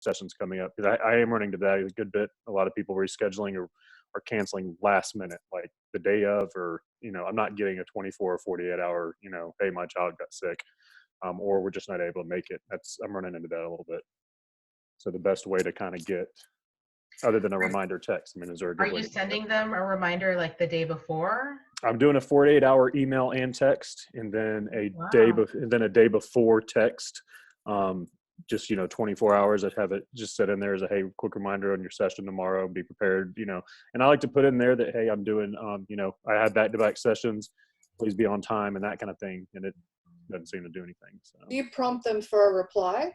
sessions coming up, because I am running to that a good bit. A lot of people rescheduling or canceling last minute, like the day of, or, I'm not getting a 24 or 48 hour, hey, my child got sick, or we're just not able to make it. I'm running into that a little bit. So the best way to kind of get, other than a reminder text, is there a good way? Are you sending them a reminder like the day before? I'm doing a 48-hour email and text, and then a day before text. Just 24 hours. I'd have it just set in there as a, hey, quick reminder on your session tomorrow. Be prepared. And I like to put in there that, hey, I'm doing. I have back-to-back sessions. Please be on time and that kind of thing. And it doesn't seem to do anything. So. Do you prompt them for a reply?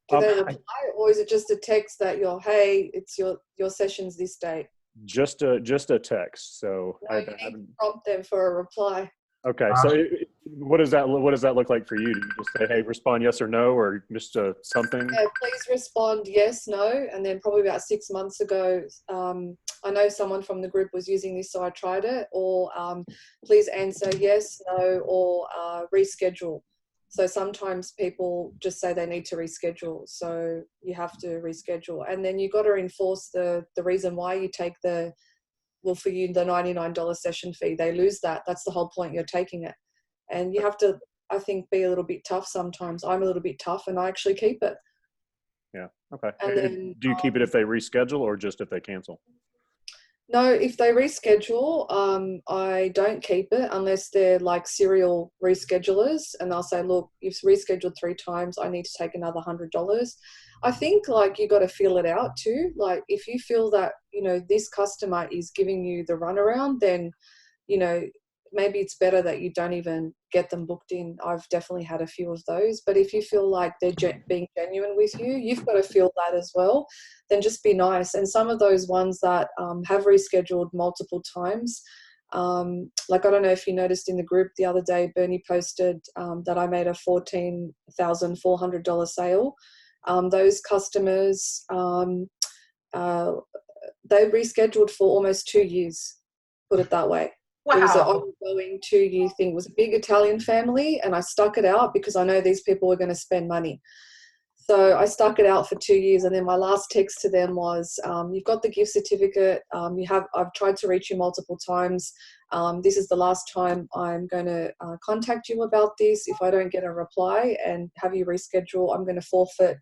Do they reply, or is it just a text that hey, it's your session's this date? Just a text. So no, you need to prompt them for a reply. Okay. So what does that look like for you? Do you just say, hey, respond yes or no, or just something? Yeah, please respond yes, no. And then probably about 6 months ago, I know someone from the group was using this, so I tried it. Or please answer yes, no, or reschedule. So sometimes people just say they need to reschedule. So you have to reschedule. And then you've got to enforce the reason why you take the $99 session fee. They lose that. That's the whole point. You're taking it. And you have to, I think, be a little bit tough sometimes. I'm a little bit tough and I actually keep it. Yeah. Okay. And then, do you keep it if they reschedule or just if they cancel? No, if they reschedule, I don't keep it unless they're like serial reschedulers, and they'll say, look, you've rescheduled 3 times, I need to take another $100. I think like you got to feel it out too. Like if you feel that, this customer is giving you the runaround, then, maybe it's better that you don't even get them booked in. I've definitely had a few of those. But if you feel like they're being genuine with you, you've got to feel that as well. Then just be nice. And some of those ones that have rescheduled multiple times, like I don't know if you noticed in the group the other day, Bernie posted that I made a $14,400 sale. Those customers, they rescheduled for almost 2 years, put it that way. Wow. It was an ongoing 2-year thing. It was a big Italian family, and I stuck it out because I know these people were going to spend money. So I stuck it out for 2 years, and then my last text to them was, you've got the gift certificate. I've tried to reach you multiple times. This is the last time I'm going to contact you about this. If I don't get a reply and have you reschedule, I'm going to forfeit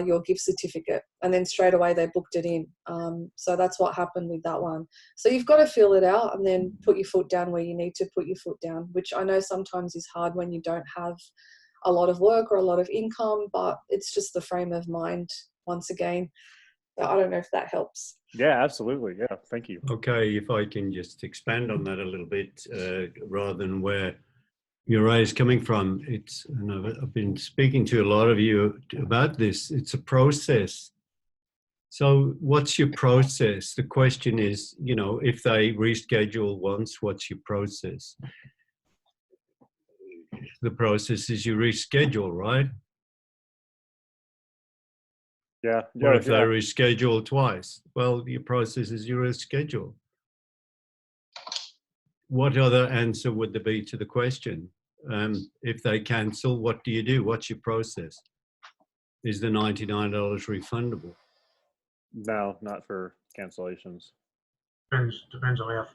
your gift certificate. And then straight away they booked it in. So that's what happened with that one. So you've got to feel it out and then put your foot down where you need to put your foot down, which I know sometimes is hard when you don't have a lot of work or a lot of income, but it's just the frame of mind once again. I don't know if that helps. Yeah, absolutely. Yeah, thank you. Okay, if I can just expand on that a little bit, rather than where your eye is coming from. And I've been speaking to a lot of you about this. It's a process. So what's your process? The question is, if they reschedule once, what's your process? The process is you reschedule, right? Yeah. Or if they reschedule twice, well, your process is you reschedule. What other answer would there be to the question? If they cancel, what do you do? What's your process? Is the $99 refundable? No, not for cancellations. Depends on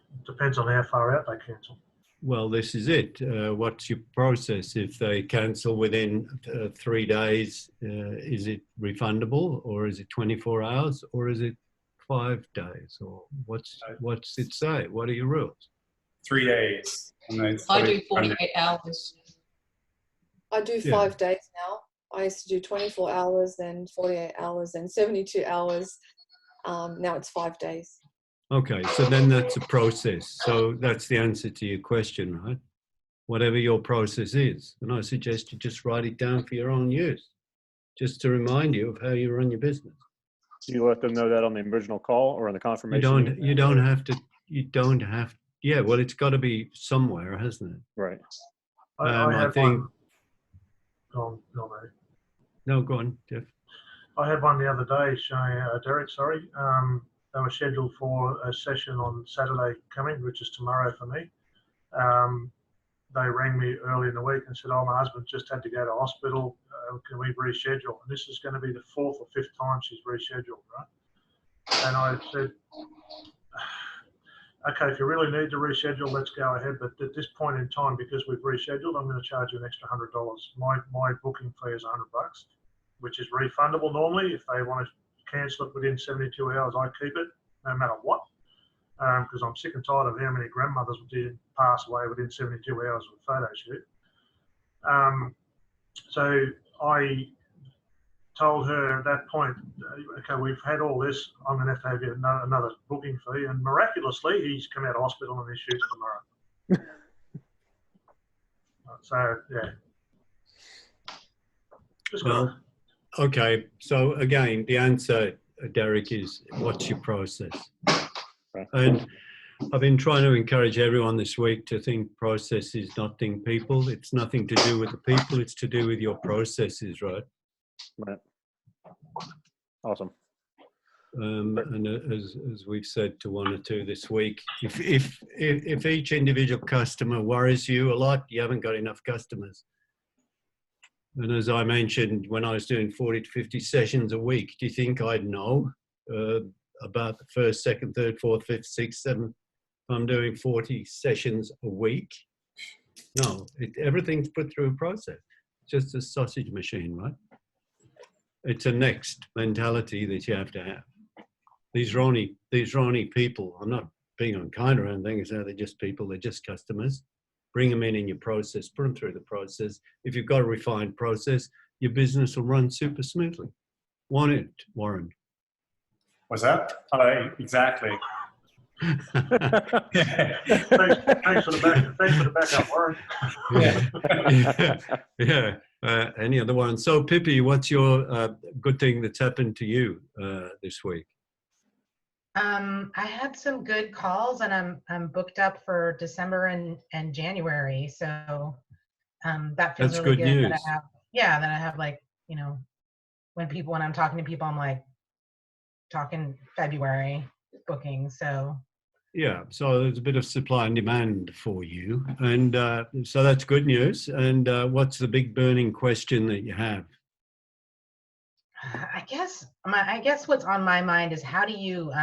how far out they cancel. Well, this is it. What's your process? If they cancel within 3 days, is it refundable, or is it 24 hours, or is it 5 days, or what's it say? What are your rules? 3 days. I do 48 hours. I do 5 days now. I used to do 24 hours, then 48 hours, then 72 hours. Now it's 5 days. Okay, so then that's a process. So that's the answer to your question, right? Whatever your process is. And I suggest you just write it down for your own use, just to remind you of how you run your business. Do you let them know that on the original call or on the confirmation? You don't have to. Yeah, well, it's got to be somewhere, hasn't it? Right. I think. No, go on, Jeff. I had one the other day showing, Derek, sorry. They were scheduled for a session on Saturday coming, which is tomorrow for me. they rang me early in the week and said, "Oh, my husband just had to go to hospital. Can we reschedule?" And this is going to be the 4th or 5th time she's rescheduled, right? And I said, "Okay, if you really need to reschedule, let's go ahead. But at this point in time, because we've rescheduled, I'm going to charge you an extra $100. My booking fee is $100, which is refundable normally. If they want to cancel it within 72 hours, I keep it no matter what. Because I'm sick and tired of how many grandmothers did pass away within 72 hours of a photo shoot. So I told her at that point, okay, we've had all this, I'm going to have you another booking fee. And miraculously, he's come out of hospital and he shoots tomorrow. So, yeah. Just Well, okay. So again, the answer, Derek, is what's your process? And I've been trying to encourage everyone this week to think process is not think people. It's nothing to do with the people. It's to do with your processes, right? Right. Awesome. And as we've said to one or two this week, if each individual customer worries you a lot, you haven't got enough customers. And as I mentioned, when I was doing 40 to 50 sessions a week, do you think I'd know about the first, second, third, fourth, fifth, sixth, seventh? I'm doing 40 sessions a week. No, everything's put through a process. It's just a sausage machine, right? It's a next mentality that you have to have. These are only people. I'm not being unkind or anything. They're just people. They're just customers. Bring them in your process. Put them through the process. If you've got a refined process, your business will run super smoothly. Want it, Warren? Was that? Exactly. thanks for the backup, Warren. Yeah. Any other one? So, Pippi, what's your good thing that's happened to you this week? I had some good calls, and I'm booked up for December and January. So that feels That's really good good. news. That I have like, when I'm talking to people, I'm like talking February booking. So Yeah, so there's a bit of supply and demand for you, and so that's good news. And what's the big burning question that you have? I guess what's on my mind is, how do you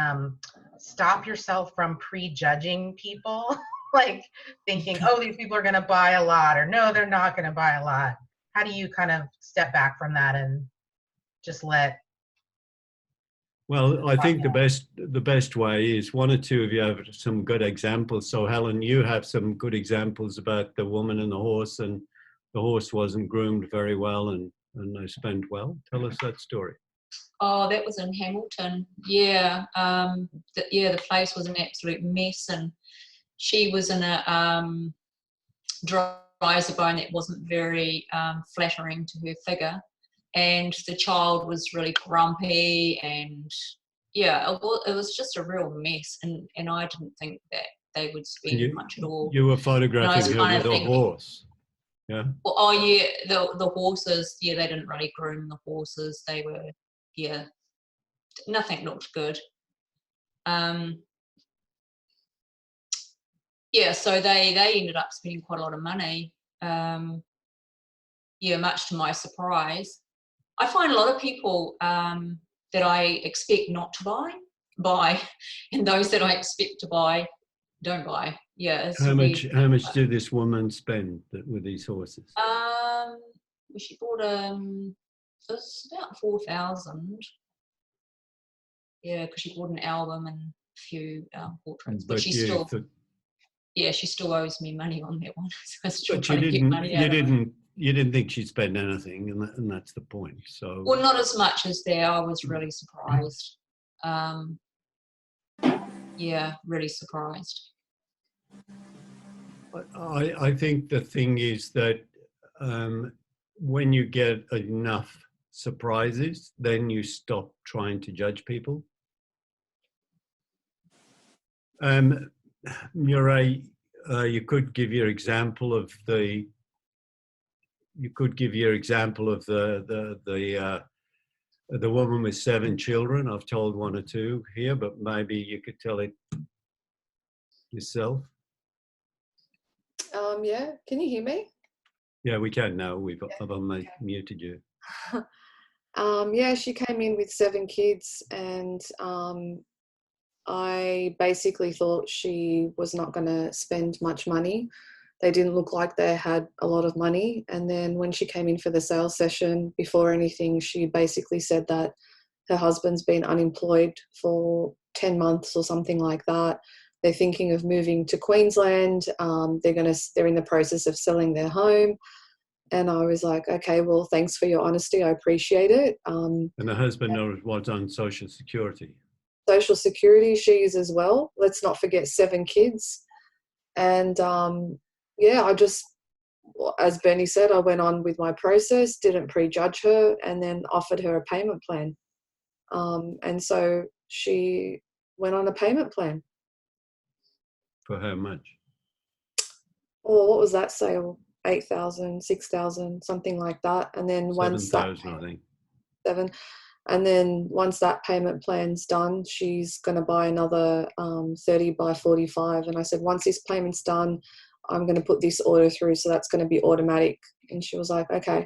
stop yourself from prejudging people? Like thinking, oh, these people are going to buy a lot, or no, they're not going to buy a lot. How do you kind of step back from that and just let? Well, I think the best way is one or two of you have some good examples. So Helen, you have some good examples about the woman and the horse, and the horse wasn't groomed very well, and they spent well. Tell us that story. Oh, that was in Hamilton. Yeah. The place was an absolute mess, and she was in a dry bone that wasn't very flattering to her figure. And the child was really grumpy, and yeah, it was just a real mess. And I didn't think that they would spend much at all. You were photographing her with a horse. Yeah. Well, oh yeah, the horses. Yeah, they didn't really groom the horses. They were, nothing looked good. So they ended up spending quite a lot of money. Much to my surprise. I find a lot of people that I expect not to buy, and those that I expect to buy don't buy. Yeah. How much did this woman spend with these horses? She bought it was about 4,000. Yeah, because she bought an album and a few portraits, but she still. She still owes me money on that one. So I'm still trying to get money out of it. You didn't think she'd spend anything, and that's the point. So. Well, not as much as there. I was really surprised. Really surprised. I think the thing is that when you get enough surprises, then you stop trying to judge people. Murray, you could give your example of the woman with 7 children. I've told one or two here, but maybe you could tell it yourself. Yeah, can you hear me? Yeah, we can now. I've muted you. Yeah, she came in with 7 kids, and I basically thought she was not going to spend much money. They didn't look like they had a lot of money. And then when she came in for the sales session, before anything, she basically said that her husband's been unemployed for 10 months or something like that. They're thinking of moving to Queensland. They're in the process of selling their home. And I was like, okay, well, thanks for your honesty. I appreciate it. And the husband was on Social Security. Social Security, she is as well. Let's not forget 7 kids. And yeah, I just, as Bernie said, I went on with my process, didn't prejudge her, and then offered her a payment plan. And so she went on a payment plan. For how much? Or what was that sale? 8,000, 6,000, something like that. And then once 7,000, I think. 7, and then once that payment plan's done, she's going to buy another 30 by 45. And I said, once this payment's done, I'm going to put this order through, so that's going to be automatic. And she was like, okay.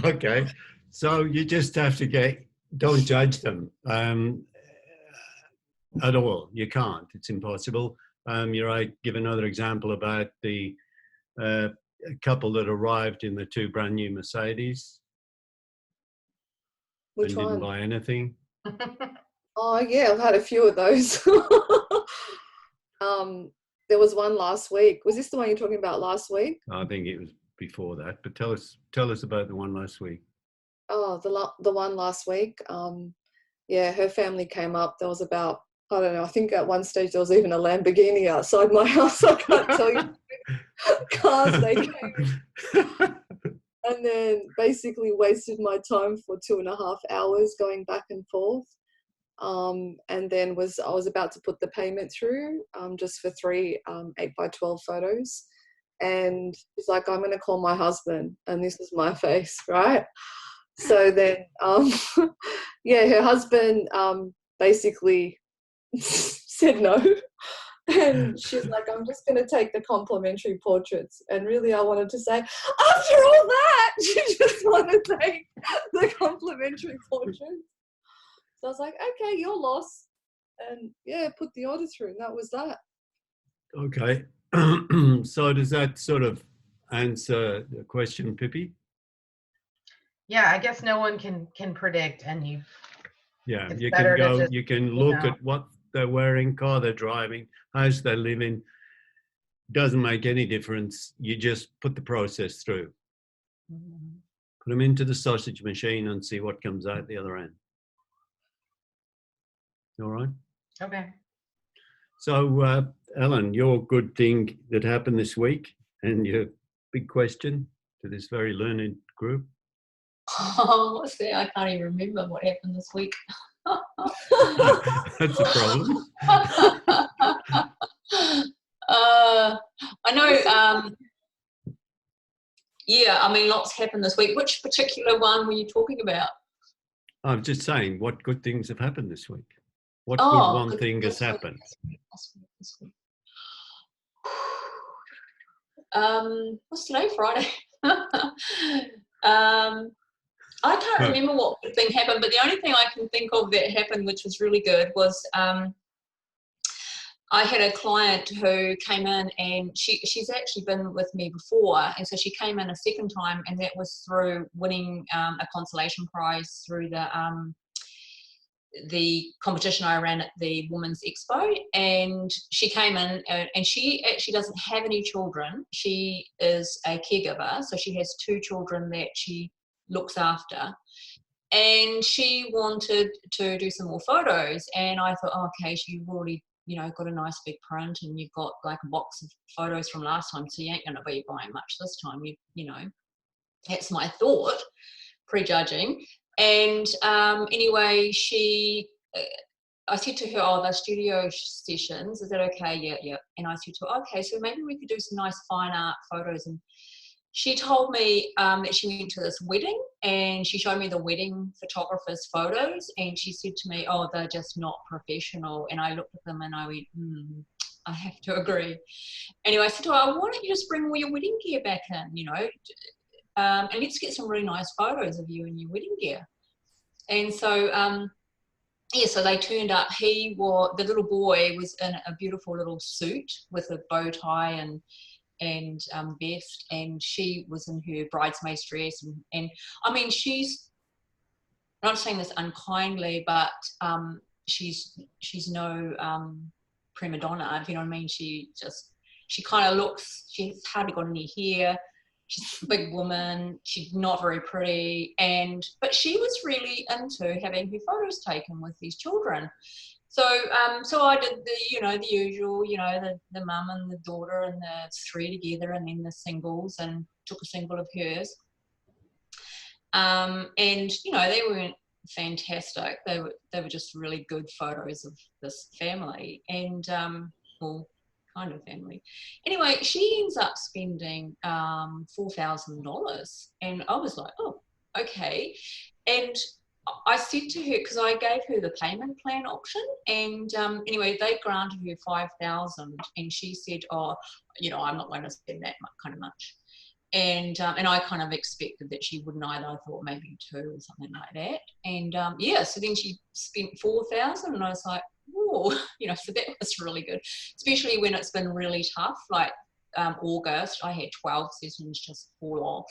Okay, so you just have to don't judge them at all. You can't. It's impossible. You're right. Give another example about the couple that arrived in the 2 brand new Mercedes. Which and one? didn't buy anything. Oh yeah, I've had a few of those. There was one last week. Was this the one you're talking about last week? I think it was before that. But tell us about the one last week. Oh, the one last week. Yeah, her family came up. There was about, I don't know, I think at one stage there was even a Lamborghini outside my house. I can't tell you cars they came. And then basically wasted my time for 2.5 hours going back and forth. And then I was about to put the payment through just for 3 8x12 photos. And she's like, I'm going to call my husband. And this is my face, right? So then, yeah, her husband basically said no. And she's like, I'm just going to take the complimentary portraits. And really, I wanted to say, after all that, she just wanted to take the complimentary portraits. So I was like, okay, your loss. And yeah, put the order through. And that was that. Okay. So does that sort of answer the question, Pippi? Yeah, I guess no one can predict, and you can go, you can look at what they're wearing, car they're driving, house they're living. Doesn't make any difference. You just put the process through. Mm-hmm. Put them into the sausage machine and see what comes out the other end. All right? Okay. So, Ellen, your good thing that happened this week and your big question to this very learned group. Oh, what's that? I can't even remember what happened this week. That's a problem. I know. Yeah, I mean, lots happened this week. Which particular one were you talking about? I'm just saying, what good things have happened this week? What good thing has happened? This week. What's today? Friday. I can't remember what good thing happened, but the only thing I can think of that happened, which was really good, was I had a client who came in, and she's actually been with me before, and so she came in a second time, and that was through winning a consolation prize through the competition I ran at the Women's Expo. And she came in, and she actually doesn't have any children. She is a caregiver, so she has 2 children that she looks after, and she wanted to do some more photos. And I thought, oh, okay, you've already got a nice big print, and you've got like a box of photos from last time, so you ain't going to be buying much this time. That's my thought, prejudging. And anyway, I said to her, oh, the studio sessions, is that okay? Yeah. And I said to her, okay, so maybe we could do some nice fine art photos. And she told me that she went to this wedding and she showed me the wedding photographer's photos and she said to me, oh, they're just not professional. And I looked at them and I went, I have to agree. Anyway, I said to her, why don't you just bring all your wedding gear back in, you know, and let's get some really nice photos of you in your wedding gear. And so, yeah, so they turned up. The little boy was in a beautiful little suit with a bow tie and vest, and she was in her bridesmaid's dress. And I mean, she's not saying this unkindly, but she's no prima donna, if you know what I mean. She kind of looks, she's hardly got any hair. She's a big woman. She's not very pretty, but she was really into having her photos taken with these children. So I did the usual, the mum and the daughter and the three together, and then the singles, and took a single of hers. And they weren't fantastic. They were just really good photos of this family, and kind of family. Anyway, she ends up spending $4,000, and I was like, oh, okay. And I said to her, because I gave her the payment plan option, and anyway, they granted her $5,000, and she said, oh, I'm not going to spend that kind of much. And I kind of expected that she wouldn't either. I thought maybe 2 or something like that. And so then she spent $4,000, and I was like, oh, so that was really good, especially when it's been really tough. Like August, I had 12 sessions just fall off,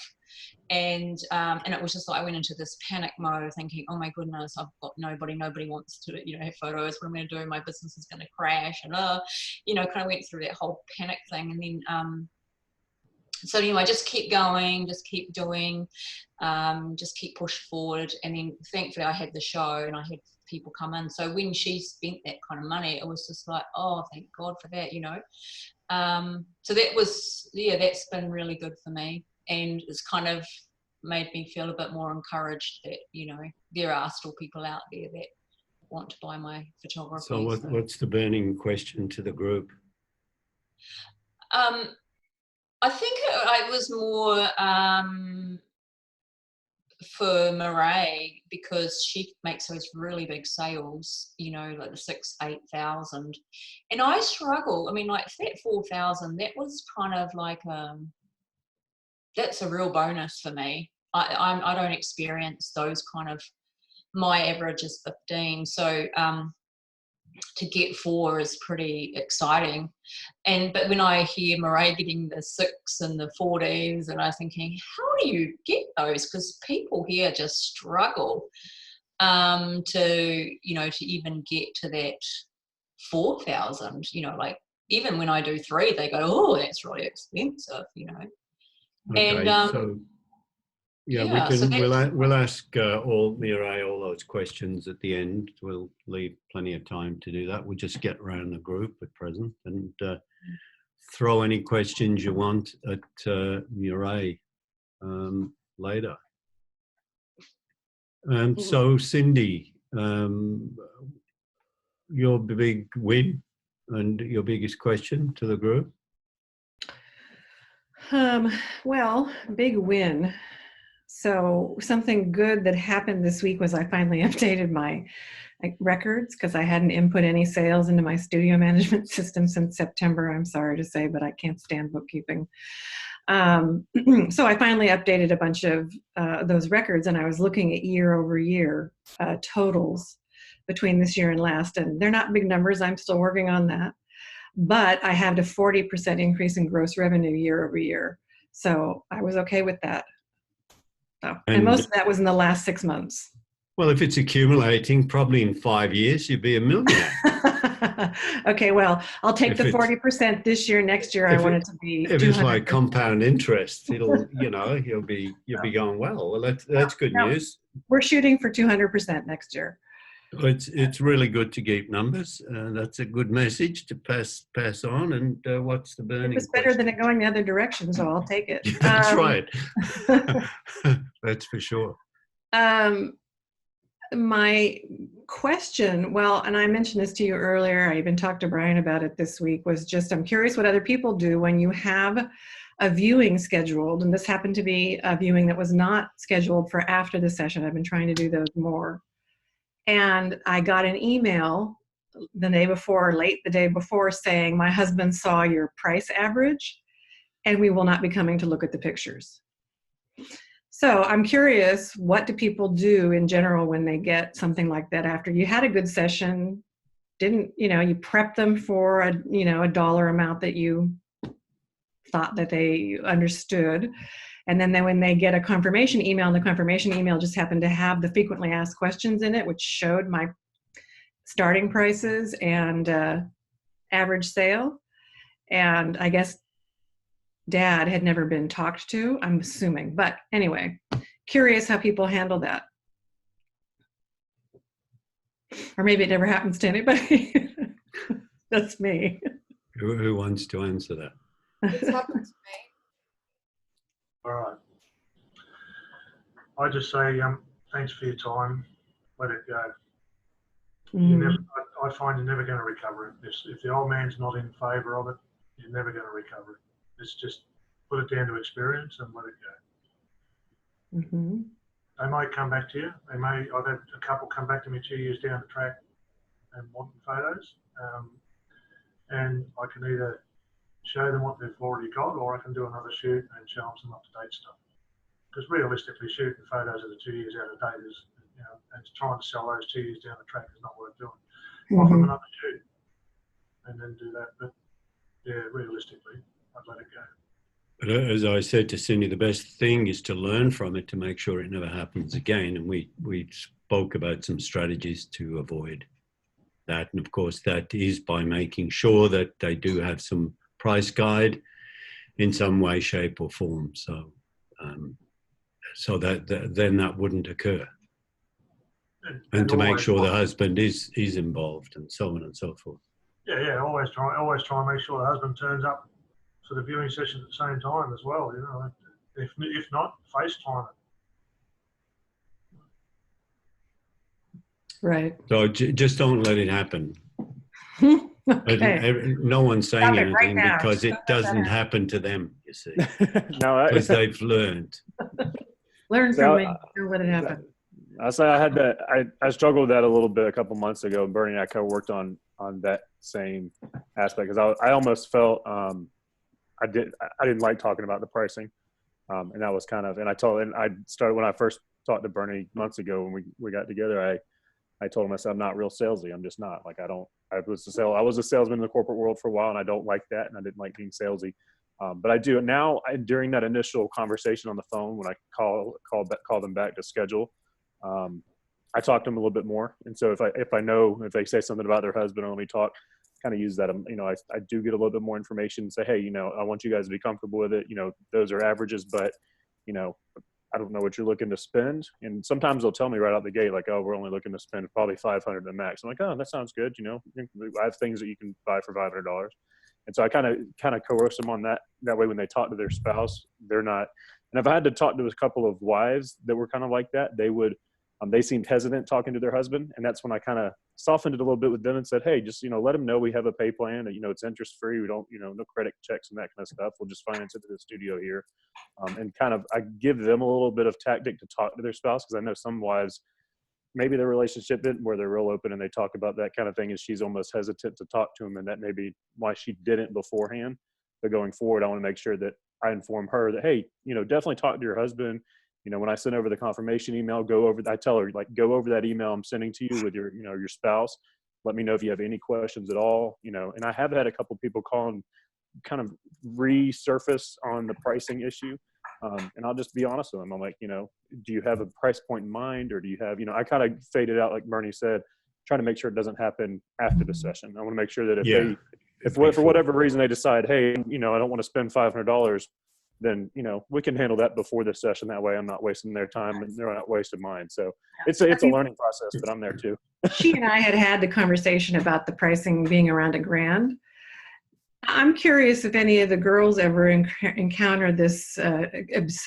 and it was just like I went into this panic mode, thinking, oh my goodness, I've got nobody wants to have photos. What am I going to do? My business is going to crash, and kind of went through that whole panic thing, and then so anyway, just keep going, just keep doing, just keep pushing forward. And then thankfully I had the show and I had people come in. So when she spent that kind of money, it was just like, oh, thank God for that, So that was, that's been really good for me. And it's kind of made me feel a bit more encouraged that, there are still people out there that want to buy my photography. So what's the burning question to the group? I think it was more for Marae, because she makes those really big sales, like the 6,000-8,000, and I struggle. I mean, like that 4,000, that was kind of like that's a real bonus for me. I don't experience those kind of. My average is 15, so to get 4 is pretty exciting. But when I hear Marae getting the 6 and the 14s, and I'm thinking, how do you get those? Because people here just struggle to even get to that 4,000. Like even when I do 3, they go, oh, that's really expensive. Okay, and we'll ask Marae all those questions at the end. We'll leave plenty of time to do that. We'll just get around the group at present and throw any questions you want at Marae later. So Cindy, your big win and your biggest question to the group? Well, big win. So something good that happened this week was I finally updated my records, because I hadn't input any sales into my studio management system since September. I'm sorry to say, but I can't stand bookkeeping. So I finally updated a bunch of those records, and I was looking at year-over-year totals between this year and last, and they're not big numbers. I'm still working on that. But I had a 40% increase in gross revenue year-over-year. So I was okay with that. And most of that was in the last 6 months. Well, if it's accumulating, probably in 5 years, you'd be a millionaire. Okay, well, I'll take the 40% this year. Next year, I want it to be. If it's like compound interest, it'll, you'll be going well. Well, that's good news. We're shooting for 200% next year. It's really good to keep numbers. That's a good message to pass on. And what's the burning? It's better than it going the other direction, so I'll take it. That's right. That's for sure. My question, well, and I mentioned this to you earlier, I even talked to Brian about it this week, was just I'm curious what other people do when you have a viewing scheduled, and this happened to be a viewing that was not scheduled for after the session. I've been trying to do those more. And I got an email the day before, late the day before, saying, my husband saw your price average and we will not be coming to look at the pictures. So I'm curious, what do people do in general when they get something like that after you had a good session, didn't, you prep them for a dollar amount that you thought that they understood. And then when they get a confirmation email, and the confirmation email just happened to have the frequently asked questions in it, which showed my starting prices and average sale. And I guess Dad had never been talked to, I'm assuming. But anyway, curious how people handle that. Or maybe it never happens to anybody. That's me. Who wants to answer that? It's happened to me. All right. I just say thanks for your time. Let it go. I find you're never going to recover it. If the old man's not in favour of it, you're never going to recover it. It's just put it down to experience and let it go. Mm-hmm. They might come back to you. I've had a couple come back to me 2 years down the track and want photos. And I can either show them what they've already got, or I can do another shoot and show them some up-to-date stuff. Because realistically, shooting photos that are 2 years out of date is, and trying to sell those 2 years down the track is not worth doing. Offer them another shoot and then do that. But yeah, realistically, I'd let it go. But as I said to Cindy, the best thing is to learn from it to make sure it never happens again. And we spoke about some strategies to avoid that. And of course, that is by making sure that they do have some price guide in some way, shape or form. So that then that wouldn't occur. And to make sure the husband is involved and so on and so forth. Yeah. Always try and make sure the husband turns up for the viewing session at the same time as well. If not, FaceTime it. Right. So just don't let it happen. Okay. No one's saying Stop it anything right now. because it doesn't happen to them, you see, No, because they've learned. Learn So, from me. Don't let it happen. I say I had that. I struggled with that a little bit a couple months ago. Bernie and I kind of worked on that same aspect because I almost felt I didn't like talking about the pricing, and that was kind of. And I started when I first talked to Bernie months ago when we got together. I told him, I said, I'm not real salesy. I'm just not. Like I was a salesman in the corporate world for a while, and I don't like that, and I didn't like being salesy. But I do it now. During that initial conversation on the phone, when I call them back to schedule, I talk to them a little bit more. And so if I know if they say something about their husband or let me talk, kind of use that. I do get a little bit more information and say, hey, I want you guys to be comfortable with it. Those are averages, but I don't know what you're looking to spend. And sometimes they'll tell me right out the gate, like, oh, we're only looking to spend probably $500 at the max. I'm like, oh, that sounds good. I have things that you can buy for $500. And so I kind of coerce them on that. That way, when they talk to their spouse, they're not. And if I had to talk to a couple of wives that were kind of like that, they seemed hesitant talking to their husband. And that's when I kind of softened it a little bit with them and said, hey, just, let them know we have a pay plan that, it's interest free. We don't, no credit checks and that kind of stuff. We'll just finance it to the studio here. And I give them a little bit of tactic to talk to their spouse. Cause I know some wives, maybe their relationship didn't where they're real open and they talk about that kind of thing. And she's almost hesitant to talk to him. And that may be why she didn't beforehand. But going forward, I want to make sure that I inform her that, hey, definitely talk to your husband. When I send over the confirmation email, I tell her, like, go over that email I'm sending to you with your spouse. Let me know if you have any questions at all, and I have had a couple people call and kind of resurface on the pricing issue. And I'll just be honest with them. I'm like, do you have a price point in mind, or do you have, I kind of faded out, like Bernie said, trying to make sure it doesn't happen after the session. I want to make sure that if for whatever reason they decide, hey, I don't want to spend $500, then, we can handle that before the session. That way I'm not wasting their time and they're not wasting mine. So it's a learning process, but I'm there too. She and I had the conversation about the pricing being around $1,000. I'm curious if any of the girls ever encounter this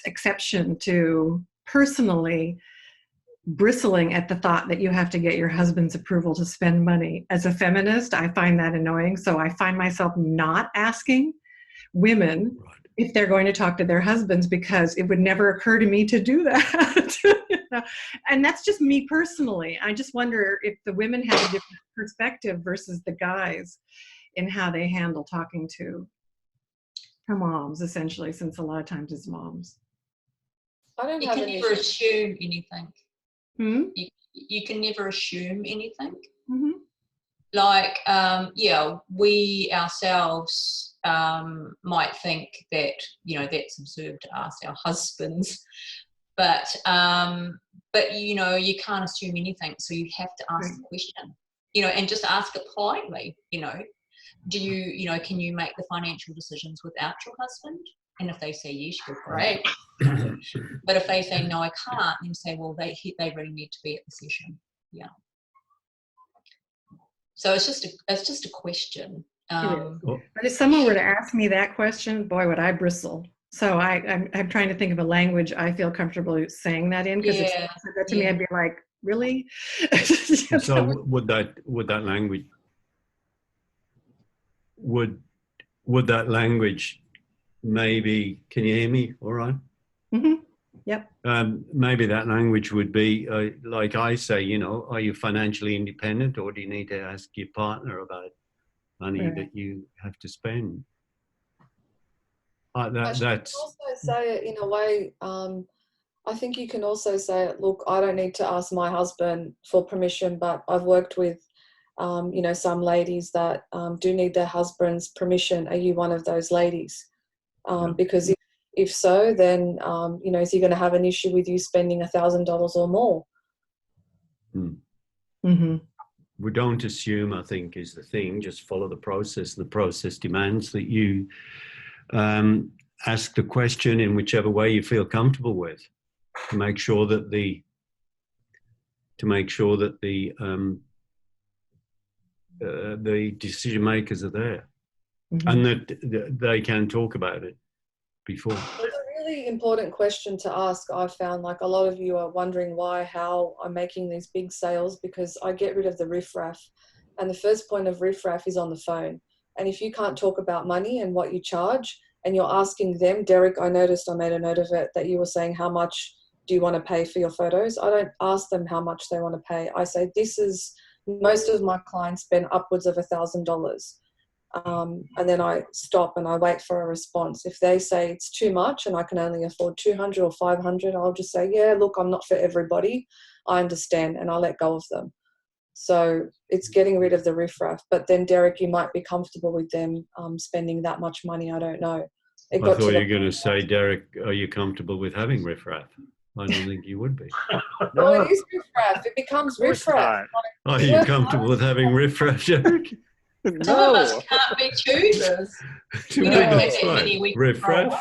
exception to personally bristling at the thought that you have to get your husband's approval to spend money. As a feminist, I find that annoying. So I find myself not asking women if they're going to talk to their husbands, because it would never occur to me to do that. And that's just me personally. I just wonder if the women have a different perspective versus the guys in how they handle talking to moms, essentially, since a lot of times it's moms. I don't You have can an never issue. assume anything. Hmm? You can never assume anything. Mm-hmm. Like, yeah, we ourselves might think that, you know, that's observed to us, our husbands, but you know, you can't assume anything, so you have to ask the question, you know, and just ask it politely, you know. Do you know, can you make the financial decisions without your husband? And if they say yes, you're great. But if they say no, I can't, then say, well, they really need to be at the session. Yeah. So it's just a question. But if someone were to ask me that question, boy, would I bristle. So I'm trying to think of a language I feel comfortable saying that in, because if someone said that to me, I'd be like, really? So would that language would that language maybe, can you hear me all right? Mm-hmm. Yep. Maybe that language would be like I say, you know, are you financially independent, or do you need to ask your partner about money that you have to spend? That's also say it in a way, I think you can also say, look, I don't need to ask my husband for permission, but I've worked with you know, some ladies that do need their husband's permission. Are you one of those ladies? Because if so, then you know, is he going to have an issue with you spending $1,000 or more? Mm-hmm. We don't assume, I think, is the thing. Just follow the process. The process demands that you ask the question in whichever way you feel comfortable with, to make sure that the decision makers are there, and that they can talk about it before. It's a really important question to ask. I found, like, a lot of you are wondering how I'm making these big sales, because I get rid of the riffraff, and the first point of riffraff is on the phone. And if you can't talk about money and what you charge, and you're asking them, Derek, I noticed, I made a note of it, that you were saying, how much do you want to pay for your photos? I don't ask them how much they want to pay. I say, most of my clients spend upwards of $1,000. And then I stop and I wait for a response. If they say it's too much and I can only afford 200 or 500, I'll just say, yeah, look, I'm not for everybody. I understand, and I'll let go of them. So it's getting rid of the riffraff. But then, Derek, you might be comfortable with them spending that much money. I don't know. I thought you were going to say, Derek, are you comfortable with having riffraff? I don't think you would be. No, it is riffraff. It becomes riffraff. Are you comfortable with having riffraff, Derek? Some of us can't be choosers. We don't have that many we can throw away.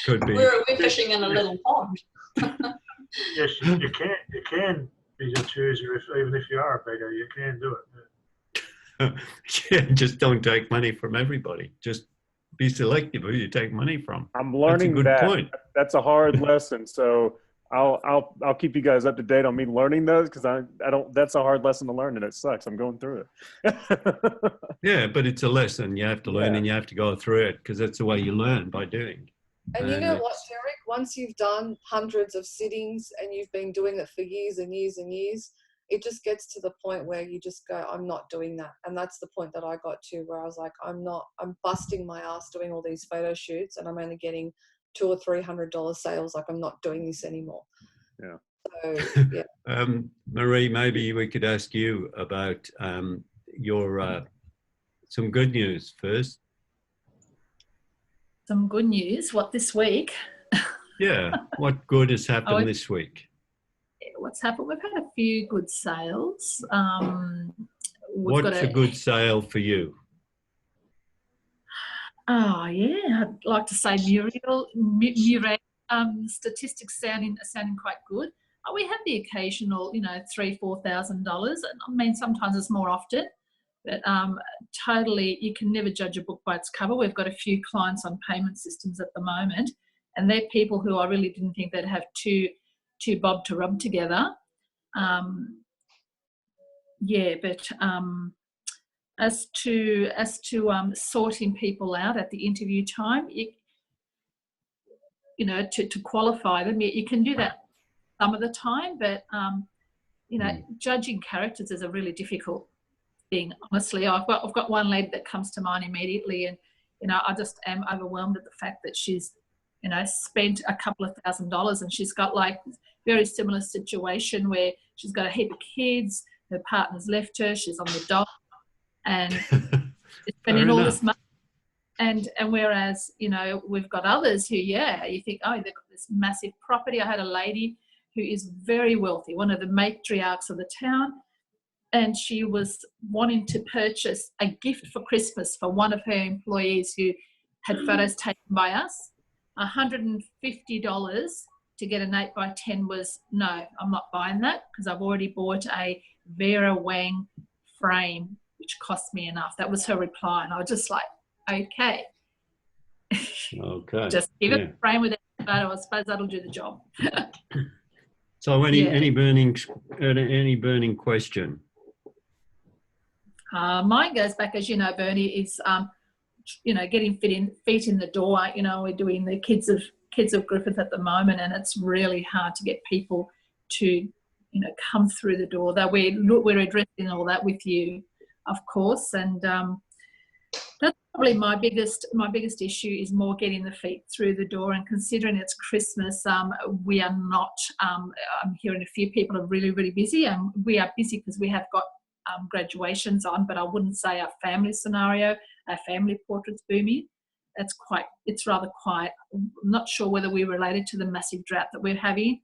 Could be. We're fishing in a little pond. Yes, you can be a chooser even if you are a beggar. You can do it. Yeah, just don't take money from everybody. Just be selective who you take money from. I'm learning That's a good that. point. That's a hard lesson. So I'll keep you guys up to date on me learning those, because I don't. That's a hard lesson to learn, and it sucks. I'm going through it. Yeah, but it's a lesson you have to learn, and you have to go through it, because that's the way you learn, by doing. And you know what, Derek? Once you've done hundreds of sittings and you've been doing it for years and years and years, it just gets to the point where you just go, I'm not doing that. And that's the point that I got to, where I was like, I'm busting my ass doing all these photo shoots, and I'm only getting $200 or $300 sales. Like, I'm not doing this anymore. Yeah. So, yeah. Marie, maybe we could ask you about your some good news first. Some good news. What, this week? Yeah. What good has happened this week? What's happened? We've had a few good sales. What's a good sale for you? Oh, yeah. I'd like to say Muriel, statistics sounding quite good. We have the occasional, $3,000, $4,000. I mean, sometimes it's more often, but totally, you can never judge a book by its cover. We've got a few clients on payment systems at the moment, and they're people who I really didn't think they'd have two bob to rub together. as to sorting people out at the interview time, you know, to qualify them. You can do that some of the time, but you know, judging characters is a really difficult thing. Honestly, I've got one lady that comes to mind immediately, and you know, I just am overwhelmed at the fact that she's, you know, spent a couple of $1,000s, and she's got like very similar situation where she's got a heap of kids, her partner's left her, she's on the dole, and she's spending all this money. And whereas, you know, we've got others who, yeah, you think, oh, they've got this massive property. I had a lady who is very wealthy, one of the matriarchs of the town, and she was wanting to purchase a gift for Christmas for one of her employees who had photos taken by us. $150 to get an 8x10 was, no, I'm not buying that because I've already bought a Vera Wang frame, which cost me enough. That was her reply. And I was just like, okay. Okay. Just give it a frame with it, but I suppose that'll do the job. So any burning question? Mine goes back, as you know, Bernie, is you know, getting feet in the door. You know, we're doing the kids of Griffith at the moment, and it's really hard to get people to, you know, come through the door. That we're addressing all that with you, of course, and that's probably my biggest issue is more getting the feet through the door. And considering it's Christmas, we are not. I'm hearing a few people are really, really busy, and we are busy because we have got graduations on. But I wouldn't say our family scenario, our family portrait's booming. It's rather quiet. I'm not sure whether we're related to the massive drought that we're having,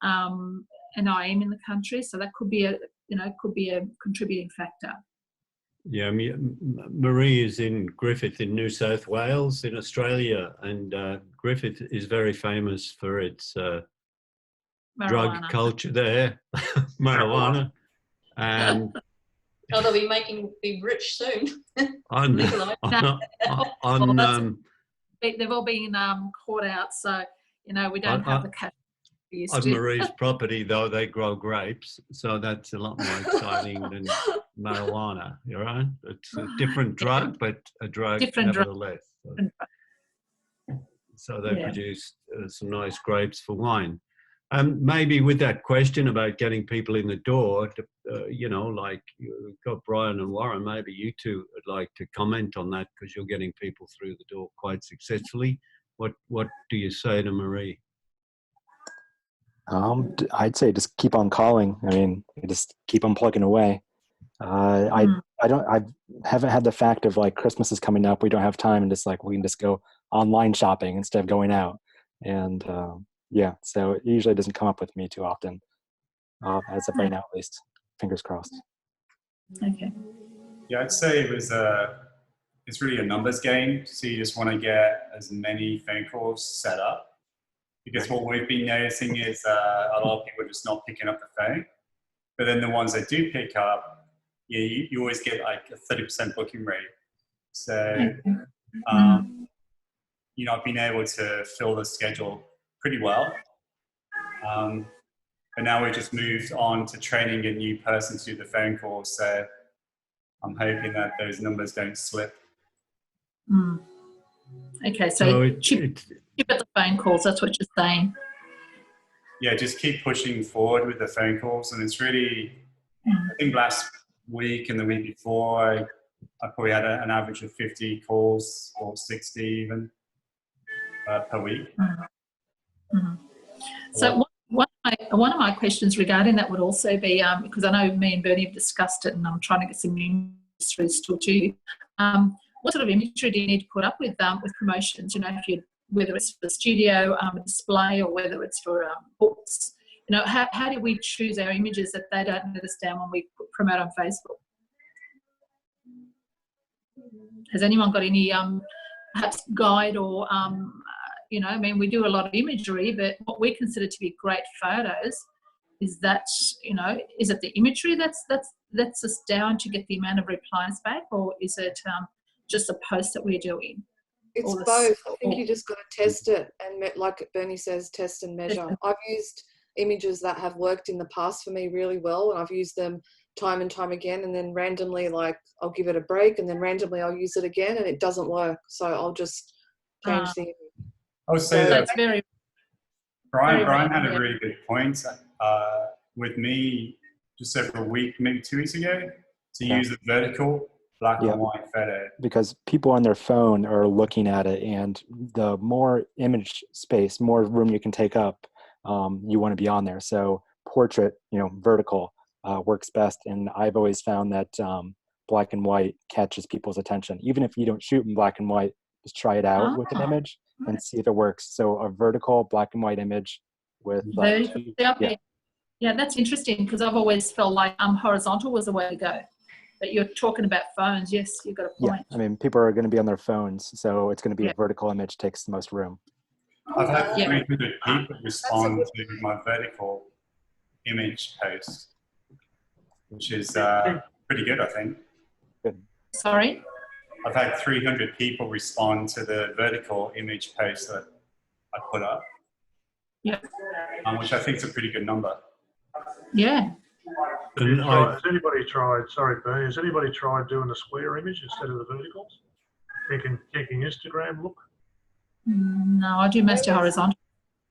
and I am in the country, so that could be a contributing factor. Yeah, Marie is in Griffith in New South Wales in Australia, and Griffith is very famous for its drug culture there, marijuana, and oh, they'll be rich soon. They've all been caught out, so you know we don't have the cash. On Marie's property, though, they grow grapes, so that's a lot more exciting than marijuana. You're right. It's a different drug, but a drug nevertheless. So they produce some nice grapes for wine. Maybe with that question about getting people in the door, you know, like you've got Brian and Warren, maybe you two would like to comment on that because you're getting people through the door quite successfully. What do you say to Marie? I'd say just keep on calling. I mean, just keep on plugging away. I haven't had the fact of like Christmas is coming up, we don't have time, and just like we can just go online shopping instead of going out. And yeah, so it usually doesn't come up with me too often, as of right now at least. Fingers crossed. Okay. Yeah, I'd say it's really a numbers game. So you just want to get as many phone calls set up. Because what we've been noticing is a lot of people are just not picking up the phone. But then the ones that do pick up, you always get like a 30% booking rate. So, you know, I've been able to fill the schedule pretty well. But now we've just moved on to training a new person to do the phone calls. So I'm hoping that those numbers don't slip. Okay, so keep at the phone calls, that's what you're saying. Yeah, just keep pushing forward with the phone calls. And it's really, I think last week and the week before, I probably had an average of 50 calls or 60 even per week. So one of my questions regarding that would also be, because I know me and Bernie have discussed it and I'm trying to get some imagery still to you. What sort of imagery do you need to put up with promotions? You know, whether it's for the studio display or whether it's for books. You know, how do we choose our images that they don't let us down when we promote on Facebook? Has anyone got any perhaps guide or you know, I mean, we do a lot of imagery, but what we consider to be great photos is that, you know, is it the imagery that's us down to get the amount of replies back, or is it just a post that we're doing? It's both. I think you just got to test it and, like Bernie says, test and measure. I've used images that have worked in the past for me really well, and I've used them time and time again, and then randomly, like, I'll give it a break, and then randomly I'll use it again, and it doesn't work. So I'll just change the image. I would say So that That's very, Brian very had a random, really good point with me just over a week, maybe 2 weeks ago, to Yeah. use a vertical black Yeah. and white photo. Because people on their phone are looking at it, and the more image space, more room you can take up, you want to be on there. So portrait, vertical works best. And I've always found that black and white catches people's attention. Even if you don't shoot in black and white, just try it out with an image and see if it works. So a vertical black and white image with yeah, that's interesting, because I've always felt like horizontal was the way to go. But you're talking about phones. Yes, you've got a point. I mean, people are going to be on their phones, so it's going to be a vertical image takes the most room. I've had 300 people respond to my vertical image post, which is pretty good, I think. Good. Sorry? I've had 300 people respond to the vertical image post that I put up, which I think is a pretty good number. Yeah. Has anybody tried, sorry, Bernie, has anybody tried doing a square image instead of the verticals? Thinking Instagram look? No, I do mostly horizontal.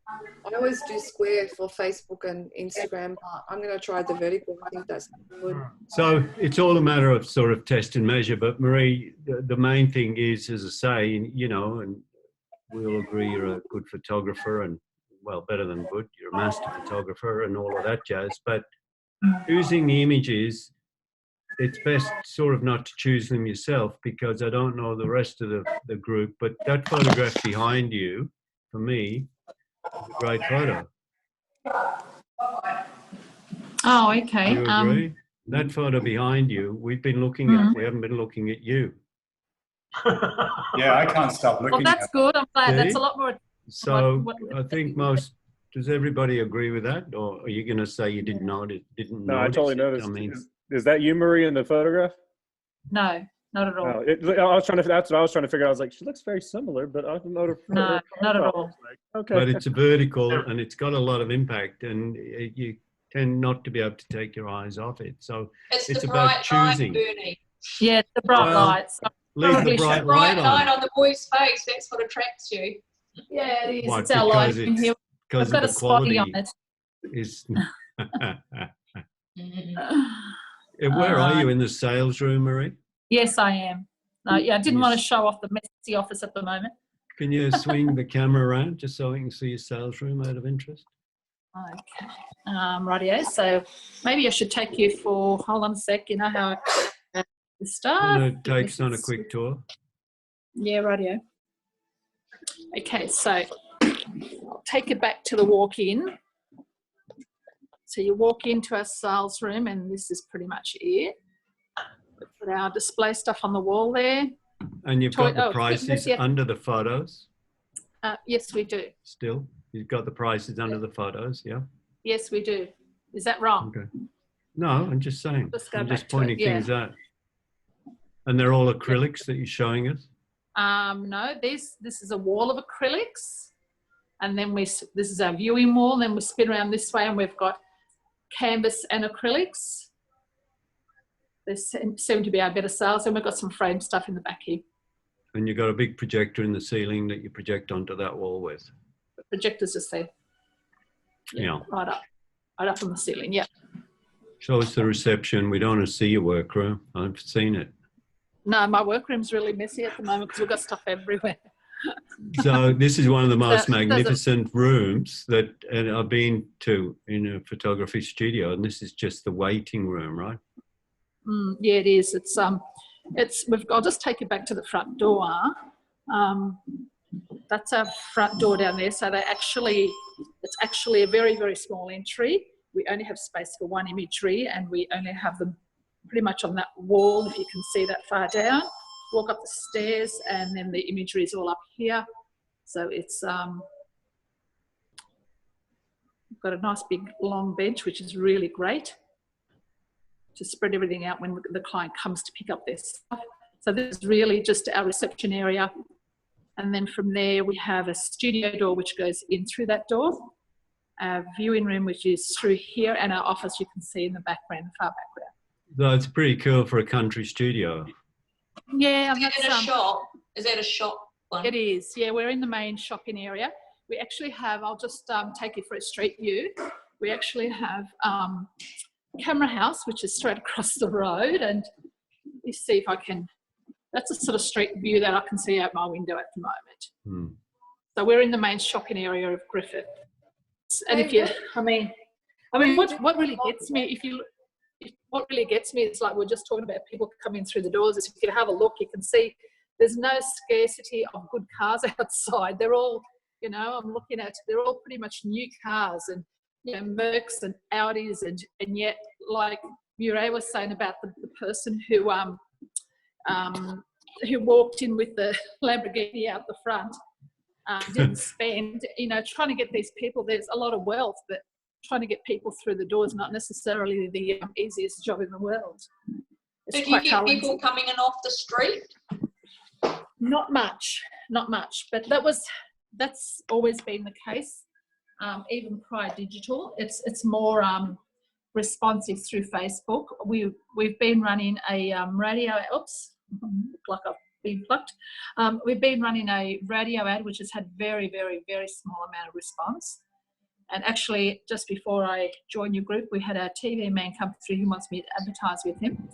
I always do square for Facebook and Instagram, but I'm going to try the vertical. I think that's good. So it's all a matter of sort of test and measure. But Marie, the main thing is, as I say, and we all agree you're a good photographer, and well, better than good, you're a master photographer and all of that jazz. But choosing the images, it's best sort of not to choose them yourself, because I don't know the rest of the group, but that photograph behind you, for me, is a great photo. Oh, okay. Do you agree? That photo behind you, we've been looking at. We haven't been looking at you. Yeah, I can't stop looking. Well, that's good. I'm glad. That's a lot more. So I think does everybody agree with that, or are you going to say you didn't notice? No, I totally noticed. Is that you, Marie, in the photograph? No, not at all. That's what I was trying to figure out. I was like, she looks very similar, but I don't know her. No, not at all. Okay. But it's a vertical and it's got a lot of impact, and you tend not to be able to take your eyes off it. So it's about choosing. Bernie. Yeah, it's the bright lights. Leave the bright light on the boy's face. That's what attracts you. Yeah, it is. What, it's our light in here. Because I've got a spotty on it. Where are you, in the sales room, Marie? Yes, I am. I didn't want to show off the messy office at the moment. Can you swing the camera around just so we can see your sales room out of interest? Okay. Rightio. So maybe I should take you for, hold on a sec, you know how I start. Take us on a quick tour. Yeah, rightio. Okay, so I'll take you back to the walk-in. So you walk into our sales room, and this is pretty much it. We put our display stuff on the wall there. And you've got the prices under the photos? Yes, we do. Still? You've got the prices under the photos, yeah? Yes, we do. Is that wrong? Okay. No, I'm just saying. I'm just pointing things out. And they're all acrylics that you're showing us? No, this is a wall of acrylics. And then this is our viewing wall. Then we spin around this way, and we've got canvas and acrylics. They seem to be our better sales. And we've got some frame stuff in the back here. And you've got a big projector in the ceiling that you project onto that wall with? The projector's just there. Yeah. Right up on the ceiling, yeah. Show us the reception. We don't want to see your workroom. I've seen it. No, my workroom's really messy at the moment because we've got stuff everywhere. So this is one of the most magnificent rooms that I've been to in a photography studio, and this is just the waiting room, right? Yeah, it is. I'll just take you back to the front door. That's our front door down there. So it's actually a very, very small entry. We only have space for one imagery, and we only have them pretty much on that wall, if you can see that far down. Walk up the stairs, and then the imagery is all up here. So it's we've got a nice big long bench, which is really great to spread everything out when the client comes to pick up their stuff. So this is really just our reception area. And then from there, we have a studio door, which goes in through that door. Our viewing room, which is through here, and our office you can see in the background, the far background. No, it's pretty cool for a country studio. Yeah, Is that in a shop? Is that a shop one? It is. Yeah, we're in the main shopping area. We actually have, I'll just take you for a street view. We actually have Camera House, which is straight across the road. And let me see if I can, that's a sort of street view that I can see out my window at the moment. So we're in the main shopping area of Griffith. And if you, I mean, what really gets me, what really gets me is like we're just talking about people coming through the doors. Is if you have a look, you can see there's no scarcity of good cars outside. They're all, you know, I'm looking at, they're all pretty much new cars and, you know, Mercs and Audis, and yet, like Murray was saying about the person who walked in with the Lamborghini out the front, didn't spend, you know, trying to get these people, there's a lot of wealth, but trying to get people through the door is not necessarily the easiest job in the world. It's So do you get people coming in off the street? Not much, but that's always been the case. Even prior digital, it's more responsive through Facebook. We've been running a radio. Oops, look like I've been plucked. We've been running a radio ad which has had very, very, very small amount of response. And actually, just before I joined your group, we had a TV man come through who wants me to advertise with him.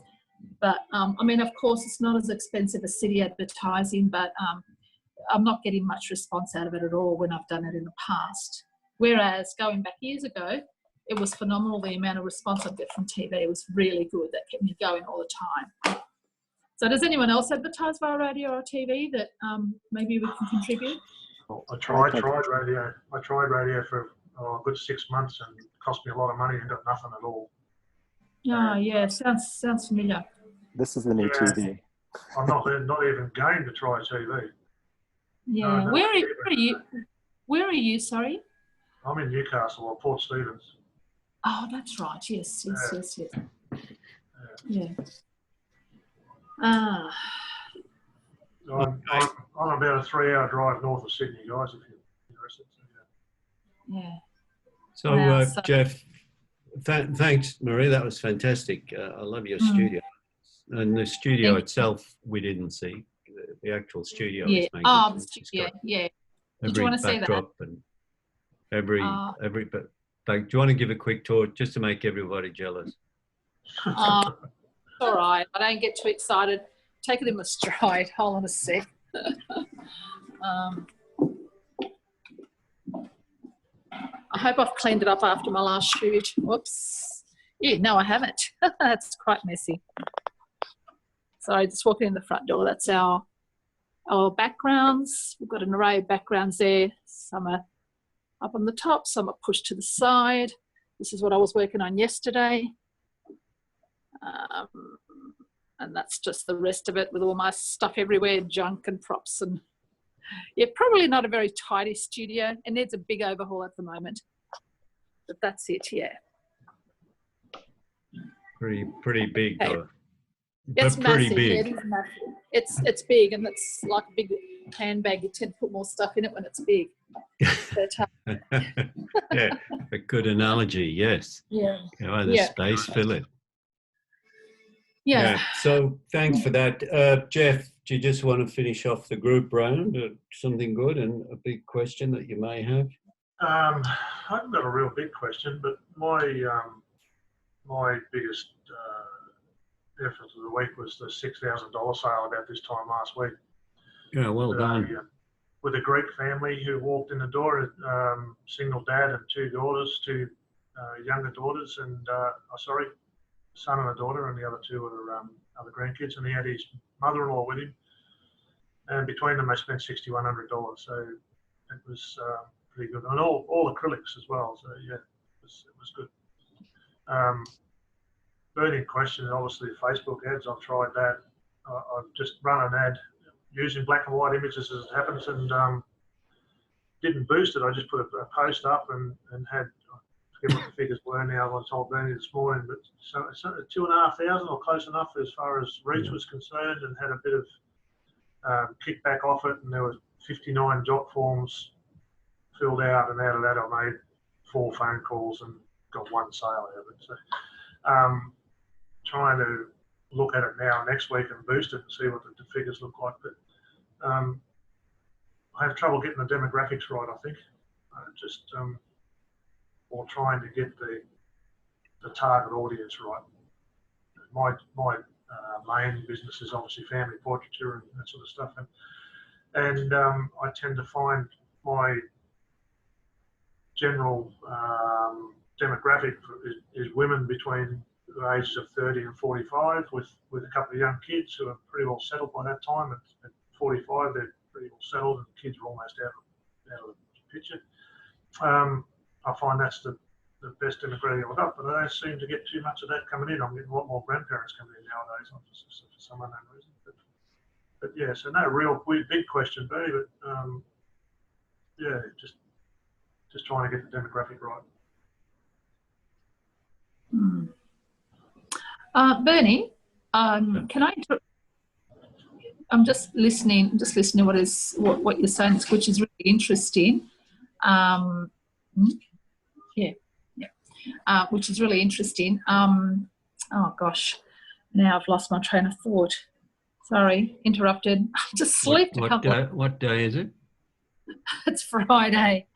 But I mean, of course, it's not as expensive as city advertising, but I'm not getting much response out of it at all when I've done it in the past. Whereas going back years ago, it was phenomenal, the amount of response I get from TV. It was really good. That kept me going all the time. So does anyone else advertise via radio or TV that maybe we can contribute? I tried radio. I tried radio for a good 6 months and it cost me a lot of money and got nothing at all. Oh, yeah, sounds familiar. This is the new TV. I'm not even game to try TV. Yeah. No, Where are you, sorry? I'm in Newcastle or Port Stephens. Oh, that's right. Yes. Yeah. I'm about a 3-hour drive north of Sydney, guys, if you're interested. Yeah. So, Jeff, thanks, Marie. That was fantastic. I love your studio. And the studio itself, we didn't see. The actual studio is magnificent. Oh, the studio, yeah. Did you want to see that? And but like, do you want to give a quick tour just to make everybody jealous? All right. I don't get too excited. Take it in my stride. Hold on a sec. I hope I've cleaned it up after my last shoot. Whoops. Yeah, no, I haven't. That's quite messy. Sorry, just walking in the front door. That's our backgrounds. We've got an array of backgrounds there. Some are up on the top, some are pushed to the side. This is what I was working on yesterday. And that's just the rest of it with all my stuff everywhere, junk and props. And yeah, probably not a very tidy studio. It needs a big overhaul at the moment. But that's it, yeah. Pretty big, okay. Though. It's but pretty massive. big. Yeah, it is massive. It's big, and it's like a big handbag. You tend to put more stuff in it when it's big. But, yeah, a good analogy. Yes. Yeah. You know, the space fill it. Yeah. So thanks for that, Jeff. Do you just want to finish off the group round? Something good and a big question that you may have. I haven't got a real big question, but my biggest effort of the week was the $6,000 sale about this time last week. Yeah, well done. With a Greek family who walked in the door, single dad and two younger daughters, and son and a daughter, and the other two were other grandkids, and he had his mother-in-law with him, and between them they spent $6,100. So it was pretty good, and all acrylics as well. So yeah, it was good. Burning question, obviously Facebook ads. I've tried that. I've just run an ad using black and white images as it happens, and didn't boost it. I just put a post up and had, I forget what the figures were now. I told Bernie this morning, but so 2,500 or close enough as far as reach was concerned, and had a bit of kickback off it. And there was 59 jot forms filled out, and out of that I made 4 phone calls and got 1 sale out of it. So trying to look at it now next week and boost it and see what the figures look like. But I have trouble getting the demographics right, I think. Or trying to get the target audience right. My main business is obviously family portraiture and that sort of stuff, and I tend to find my general demographic is women between the ages of 30 and 45 with a couple of young kids who are pretty well settled by that time. At 45, they're pretty well settled and the kids are almost out of the picture. I find that's the best demographic I've got, but I don't seem to get too much of that coming in. I'm getting a lot more grandparents coming in nowadays for some unknown reason. But yeah, so no real big question, Bernie, but yeah, just trying to get the demographic right. Bernie, can I? I'm just listening. To what you're saying, which is really interesting. Which is really interesting. Oh gosh, now I've lost my train of thought. Sorry, interrupted. I just slept. What day is it? It's Friday.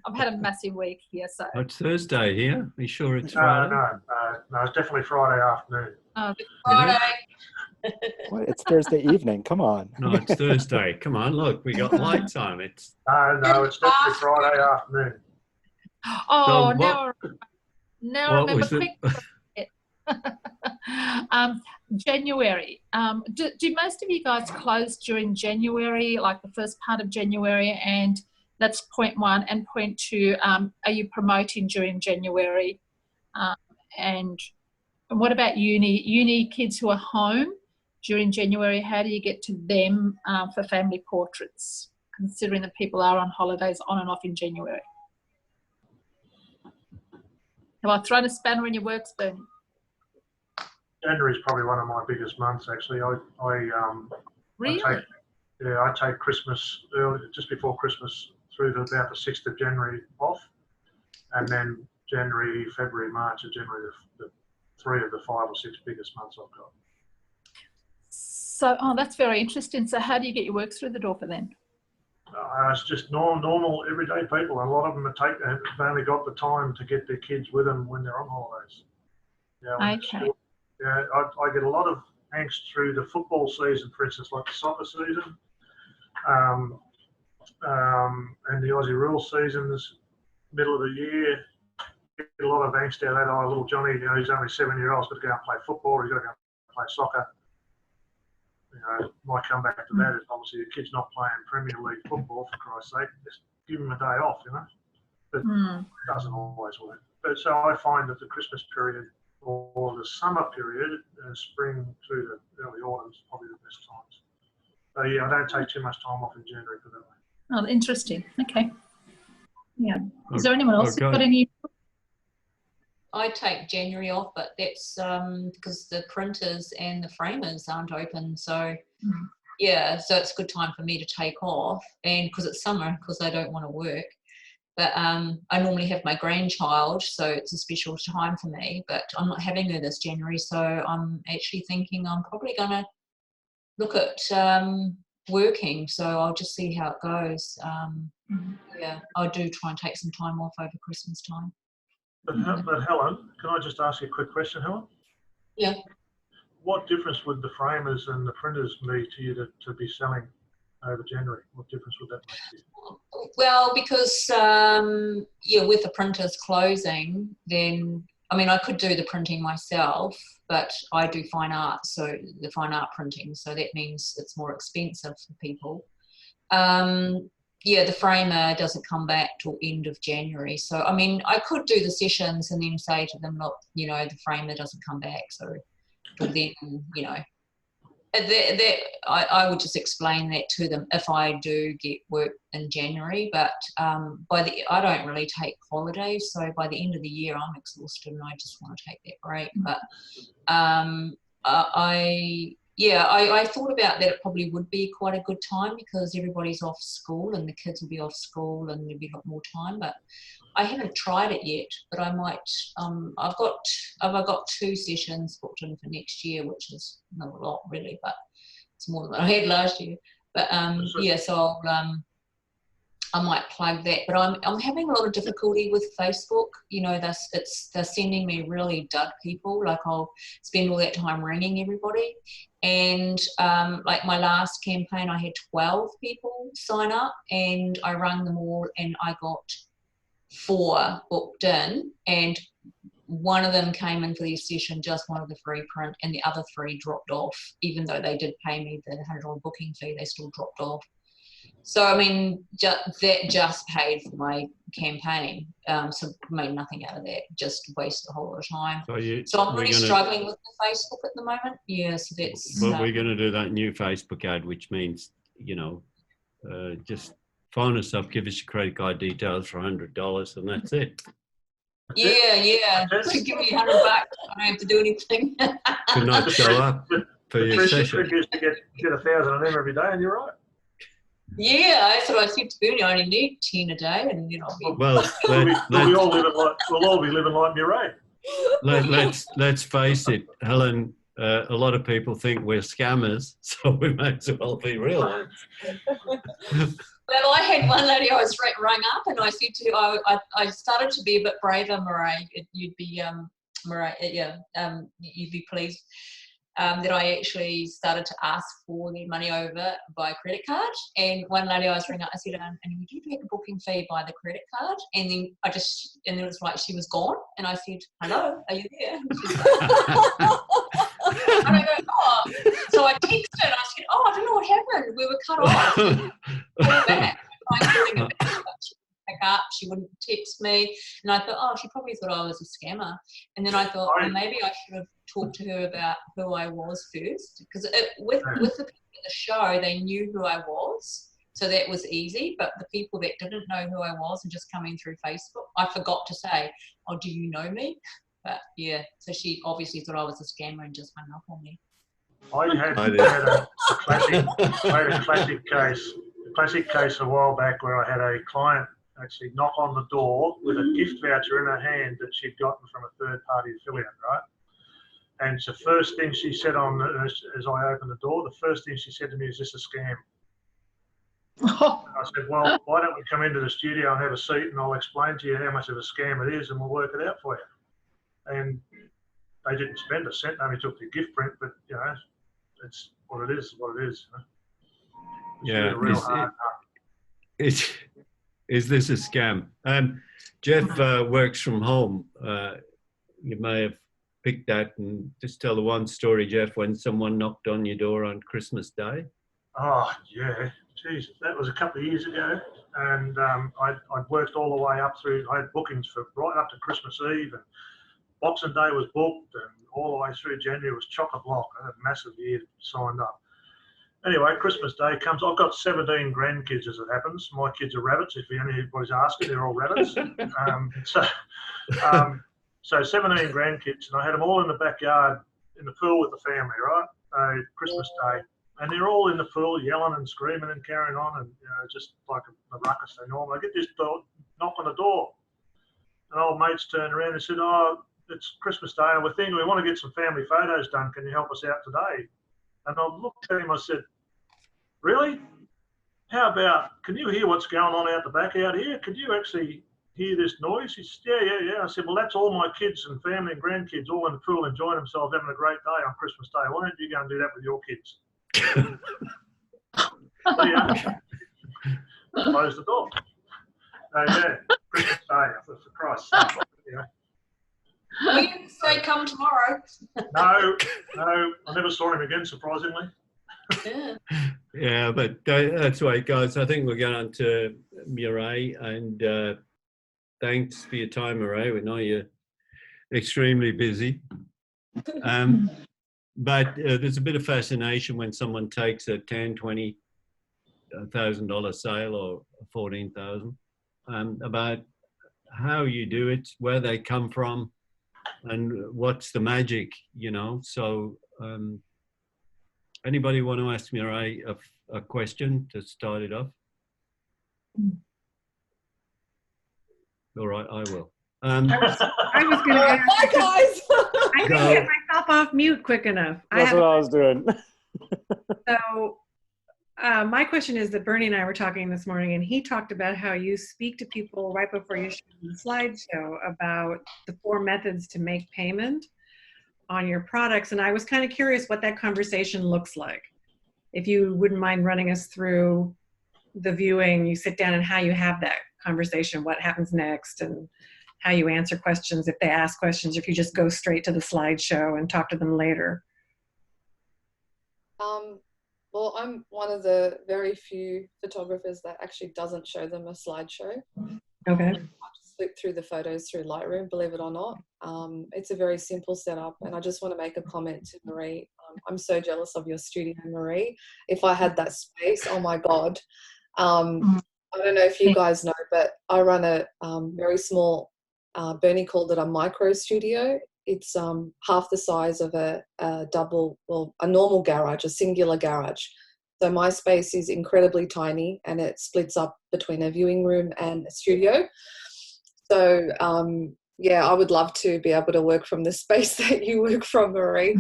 I've had a massive week here. So it's Thursday here. Are you sure it's Friday? No, it's definitely Friday afternoon. Friday. What? It's Thursday evening. Come on. No, it's Thursday. Come on, look, we got lights on. It's no, it's definitely Friday afternoon. Oh, so now I remember quick. January. Do most of you guys close during January, like the first part of January? And that's point one. And point two, are you promoting during January? And what about uni kids who are home during January? How do you get to them for family portraits, considering that people are on holidays on and off in January? Have I thrown a spanner in your works, Bernie? January is probably one of my biggest months, actually. Really? I take Christmas early, just before Christmas, through to about the 6th of January off, and then January, February, March are generally the 3 of the 5 or 6 biggest months I've got. So, that's very interesting. So how do you get your work through the door for them? It's just normal, everyday people. A lot of them have only got the time to get their kids with them when they're on holidays. Okay. Yeah, I get a lot of angst through the football season, for instance, like the soccer season, and the Aussie rules season is middle of the year. Get a lot of angst out of that. Oh, little Johnny, he's only 7-year-old, got to go and play football, or he's got to go and play soccer. My comeback to that is obviously the kid's not playing Premier League football, for Christ's sake. Just give him a day off, But it doesn't always work. But so I find that the Christmas period or the summer period, spring through the early autumn is probably the best times. So yeah, I don't take too much time off in January for that way. Oh, interesting. Okay. Yeah. Is there anyone else who's got any? I take January off, but that's because the printers and the framers aren't open. So yeah, so it's a good time for me to take off, and because it's summer, because I don't want to work. But I normally have my grandchild, so it's a special time for me. But I'm not having her this January, so I'm actually thinking I'm probably going to look at working. So I'll just see how it goes. Yeah, I do try and take some time off over Christmas time. But Helen, can I just ask you a quick question, Helen? Yeah. What difference would the framers and the printers be to you to be selling over January? What difference would that make to you? Well, because with the printers closing, then I could do the printing myself, but I do fine art, so the fine art printing, so that means it's more expensive for people. The framer doesn't come back till end of January, so I could do the sessions and then say to them, look, the framer doesn't come back, so till then, I would just explain that to them if I do get work in January, but I don't really take holidays, so by the end of the year I'm exhausted and I just want to take that break. But yeah, I thought about that. It probably would be quite a good time because everybody's off school and the kids will be off school and there'll be a lot more time. But I haven't tried it yet. But I might. I've got 2 sessions booked in for next year, which is not a lot really, but it's more than I had last year. But yeah, so I might plug that. But I'm having a lot of difficulty with Facebook. You know, they're sending me really dud people. Like I'll spend all that time ringing everybody. And like my last campaign, I had 12 people sign up, and I rang them all, and I got 4 booked in, and one of them came in for the session, just wanted the free print, and the other 3 dropped off. Even though they did pay me the $100 booking fee, they still dropped off. So I mean, that just paid for my campaign. So made nothing out of that. Just wasted a whole lot of time. So I'm really struggling with the Facebook at the moment. Yeah, so that's. Well, we're going to do that new Facebook ad, which means, you know, just phone us up, give us your credit card details for $100, and that's it. Yeah. Give me $100. I don't have to do anything. Could not show up for your session. The trick is to get 1,000 of them every day, and you're right. Yeah, that's what I said to Bernie. I only need 10 a day, and you know. Well, we'll all be living like Mireille. Let's face it, Helen. A lot of people think we're scammers, so we might as well be real ones. Well, I had one lady I was rang up, and I said to her, I started to be a bit braver, Murray. You'd be you'd be pleased. That I actually started to ask for the money over by credit card. And one lady I was ringing up, I said, and would you take a booking fee by the credit card? And then and it was like she was gone. And I said, hello, are you there? And I go, oh. So I texted her and I said, oh, I don't know what happened. We were cut off. Call back. I ring her back. She wouldn't pick up. She wouldn't text me. And I thought, oh, she probably thought I was a scammer. And then I thought, well, maybe I should have talked to her about who I was first. Because with the people at the show, they knew who I was. So that was easy. But the people that didn't know who I was and just coming through Facebook, I forgot to say, oh, do you know me? But yeah, so she obviously thought I was a scammer and just hung up on me. I had a classic case a while back where I had a client actually knock on the door with a gift voucher in her hand that she'd gotten from a third-party affiliate, right? And the first thing she said as I opened the door, the first thing she said to me, is this a scam? I said, well, why don't we come into the studio and have a seat and I'll explain to you how much of a scam it is and we'll work it out for you. And they didn't spend a cent, they only took the gift print, but you know, it's what it is, what it is. Yeah, is this a scam? Jeff works from home. You may have picked that, and just tell the one story, Jeff, when someone knocked on your door on Christmas Day. Oh, yeah. Geez, that was a couple of years ago. And I'd worked all the way up through, I had bookings for right up to Christmas Eve, and Boxing Day was booked, and all the way through January was chock-a-block. I had a massive year signed up. Anyway, Christmas Day comes. I've got 17 grandkids, as it happens. My kids are rabbits. If anybody's asking, they're all rabbits. So 17 grandkids, and I had them all in the backyard in the pool with the family, right? Christmas Day, and they're all in the pool yelling and screaming and carrying on, and you know, just like a ruckus they normally. I get this knock on the door, and old mates turned around and said, "Oh, it's Christmas Day, and we're thinking we want to get some family photos done. Can you help us out today?" And I looked at him, I said, "Really? How about, can you hear what's going on out the back out here? Could you actually hear this noise?" He said, yeah. I said, "Well, that's all my kids and family and grandkids all in the pool enjoying themselves, having a great day on Christmas Day. Why don't you go and do that with your kids?" So, yeah, close the door. Yeah, Christmas Day, for Christ's sake. Yeah. We didn't say come tomorrow. No, I never saw him again, surprisingly. Yeah, but that's right, guys. I think we're going on to Mireille, and thanks for your time, Mireille. We know you're extremely busy. But there's a bit of fascination when someone takes a $10,000, $20,000 sale or $14,000 about how you do it, where they come from, and what's the magic, you know. So Anybody want to ask Mirai a question to start it off? All right, I will. I was going to All right, ask. bye, guys. I didn't get myself off mute quick enough. That's what I was doing. So my question is that Bernie and I were talking this morning, and he talked about how you speak to people right before you show the slideshow about the 4 methods to make payment on your products. And I was kind of curious what that conversation looks like. If you wouldn't mind running us through the viewing, you sit down and how you have that conversation, what happens next, and how you answer questions if they ask questions, if you just go straight to the slideshow and talk to them later. Well, I'm one of the very few photographers that actually doesn't show them a slideshow. Okay. I just flip through the photos through Lightroom, believe it or not. It's a very simple setup, and I just want to make a comment to Marie. I'm so jealous of your studio, Marie. If I had that space, oh my God. I don't know if you guys know, but I run a very small, Bernie called it a micro studio. It's half the size of a normal garage, a singular garage. So my space is incredibly tiny, and it splits up between a viewing room and a studio. So yeah, I would love to be able to work from the space that you work from, Marie.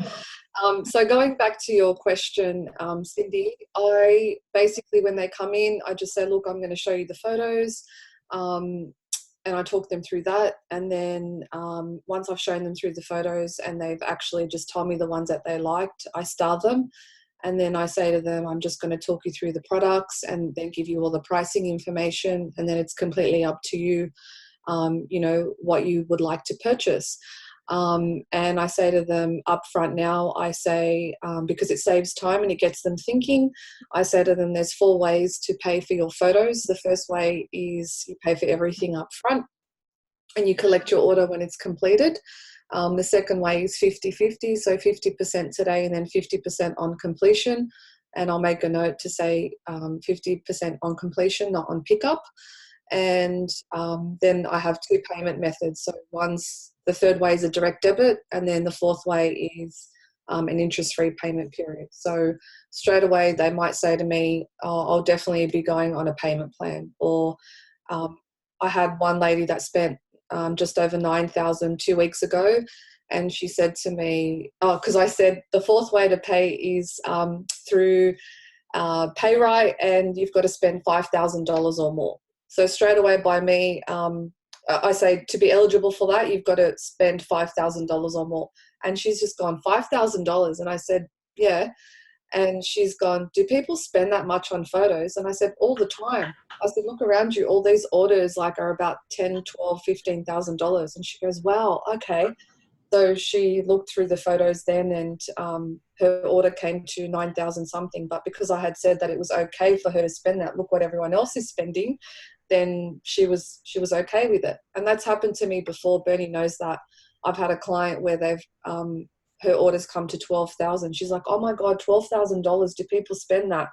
So going back to your question, Cindy, I basically, when they come in, I just say, look, I'm going to show you the photos. And I talk them through that. And then once I've shown them through the photos and they've actually just told me the ones that they liked, I star them. And then I say to them, I'm just going to talk you through the products and then give you all the pricing information. And then it's completely up to you, you know, what you would like to purchase. And I say to them up front now, I say, because it saves time and it gets them thinking, I say to them, there's 4 ways to pay for your photos. The first way is you pay for everything up front and you collect your order when it's completed. The second way is 50-50, so 50% today and then 50% on completion. And I'll make a note to say 50% on completion, not on pickup. And then I have 2 payment methods. So the third way is a direct debit, and then the 4th way is an interest-free payment period. So straight away they might say to me, oh, I'll definitely be going on a payment plan. Or I had one lady that spent just over $9,000 2 weeks ago, and she said to me, oh, because I said the 4th way to pay is through PayRite, and you've got to spend $5,000 or more. So straight away by me, I say to be eligible for that, you've got to spend $5,000 or more. And she's just gone, $5,000. And I said, yeah. And she's gone, do people spend that much on photos? And I said, all the time. I said, look around you, all these orders like are about $10,000, $12,000, $15,000. And she goes, wow, okay. So she looked through the photos then, and her order came to 9,000 something. But because I had said that it was okay for her to spend that, look what everyone else is spending, then she was okay with it. And that's happened to me before. Bernie knows that. I've had a client where they've her orders come to 12,000. She's like, oh my God, $12,000. Do people spend that?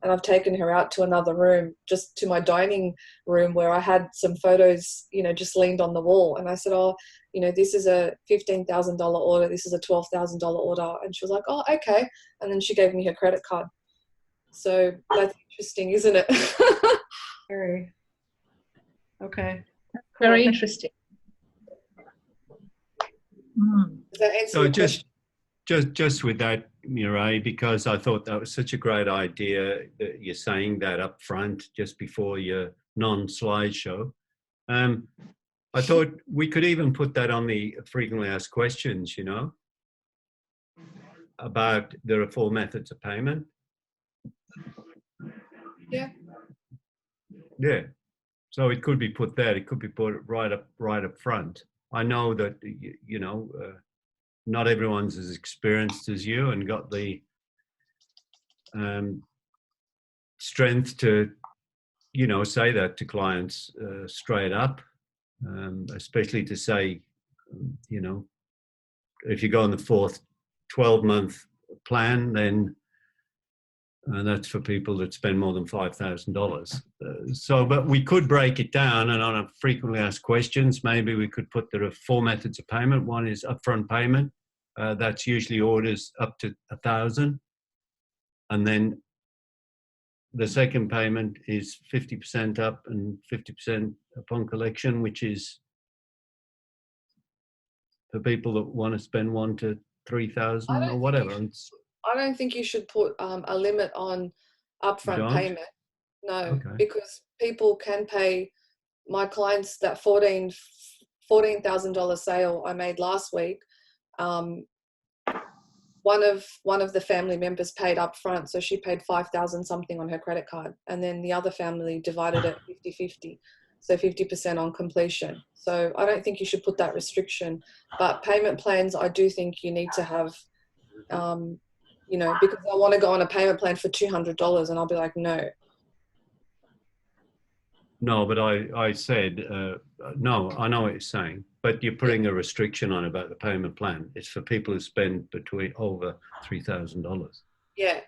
And I've taken her out to another room, just to my dining room, where I had some photos, you know, just leaned on the wall. And I said, oh, you know, this is a $15,000 order. This is a $12,000 order. And she was like, oh, okay. And then she gave me her credit card. So that's interesting, isn't it? Very. Okay. Very interesting. Does that answer So your question? just with that, Mirai, because I thought that was such a great idea that you're saying that up front just before your non-slideshow. I thought we could even put that on the frequently asked questions, you know, about there are 4 methods of payment. Yeah. Yeah. So it could be put there. It could be put right up front. I know that, you know, not everyone's as experienced as you and got the strength to, you know, say that to clients straight up, especially to say, you know, if you go on the 4th 12-month plan, then that's for people that spend more than $5,000. But we could break it down, and on a frequently asked questions, maybe we could put there are 4 methods of payment. One is upfront payment. That's usually orders up to 1,000. and then the second payment is 50% up and 50% upon collection, which is for people that want to spend 1,000 to 3,000 or whatever. I don't think you should put a limit on upfront payment. No, Okay. because people can pay. My clients, that $14,000 sale I made last week, one of the family members paid up front, so she paid 5,000 something on her credit card, and then the other family divided it 50-50, so 50% on completion. So I don't think you should put that restriction, but payment plans I do think you need to have, you know, because I want to go on a payment plan for $200 and I'll be like, no. No, but I said, no, I know what you're saying, but you're putting a restriction on about the payment plan. It's for people who spend between over $3,000. Yeah.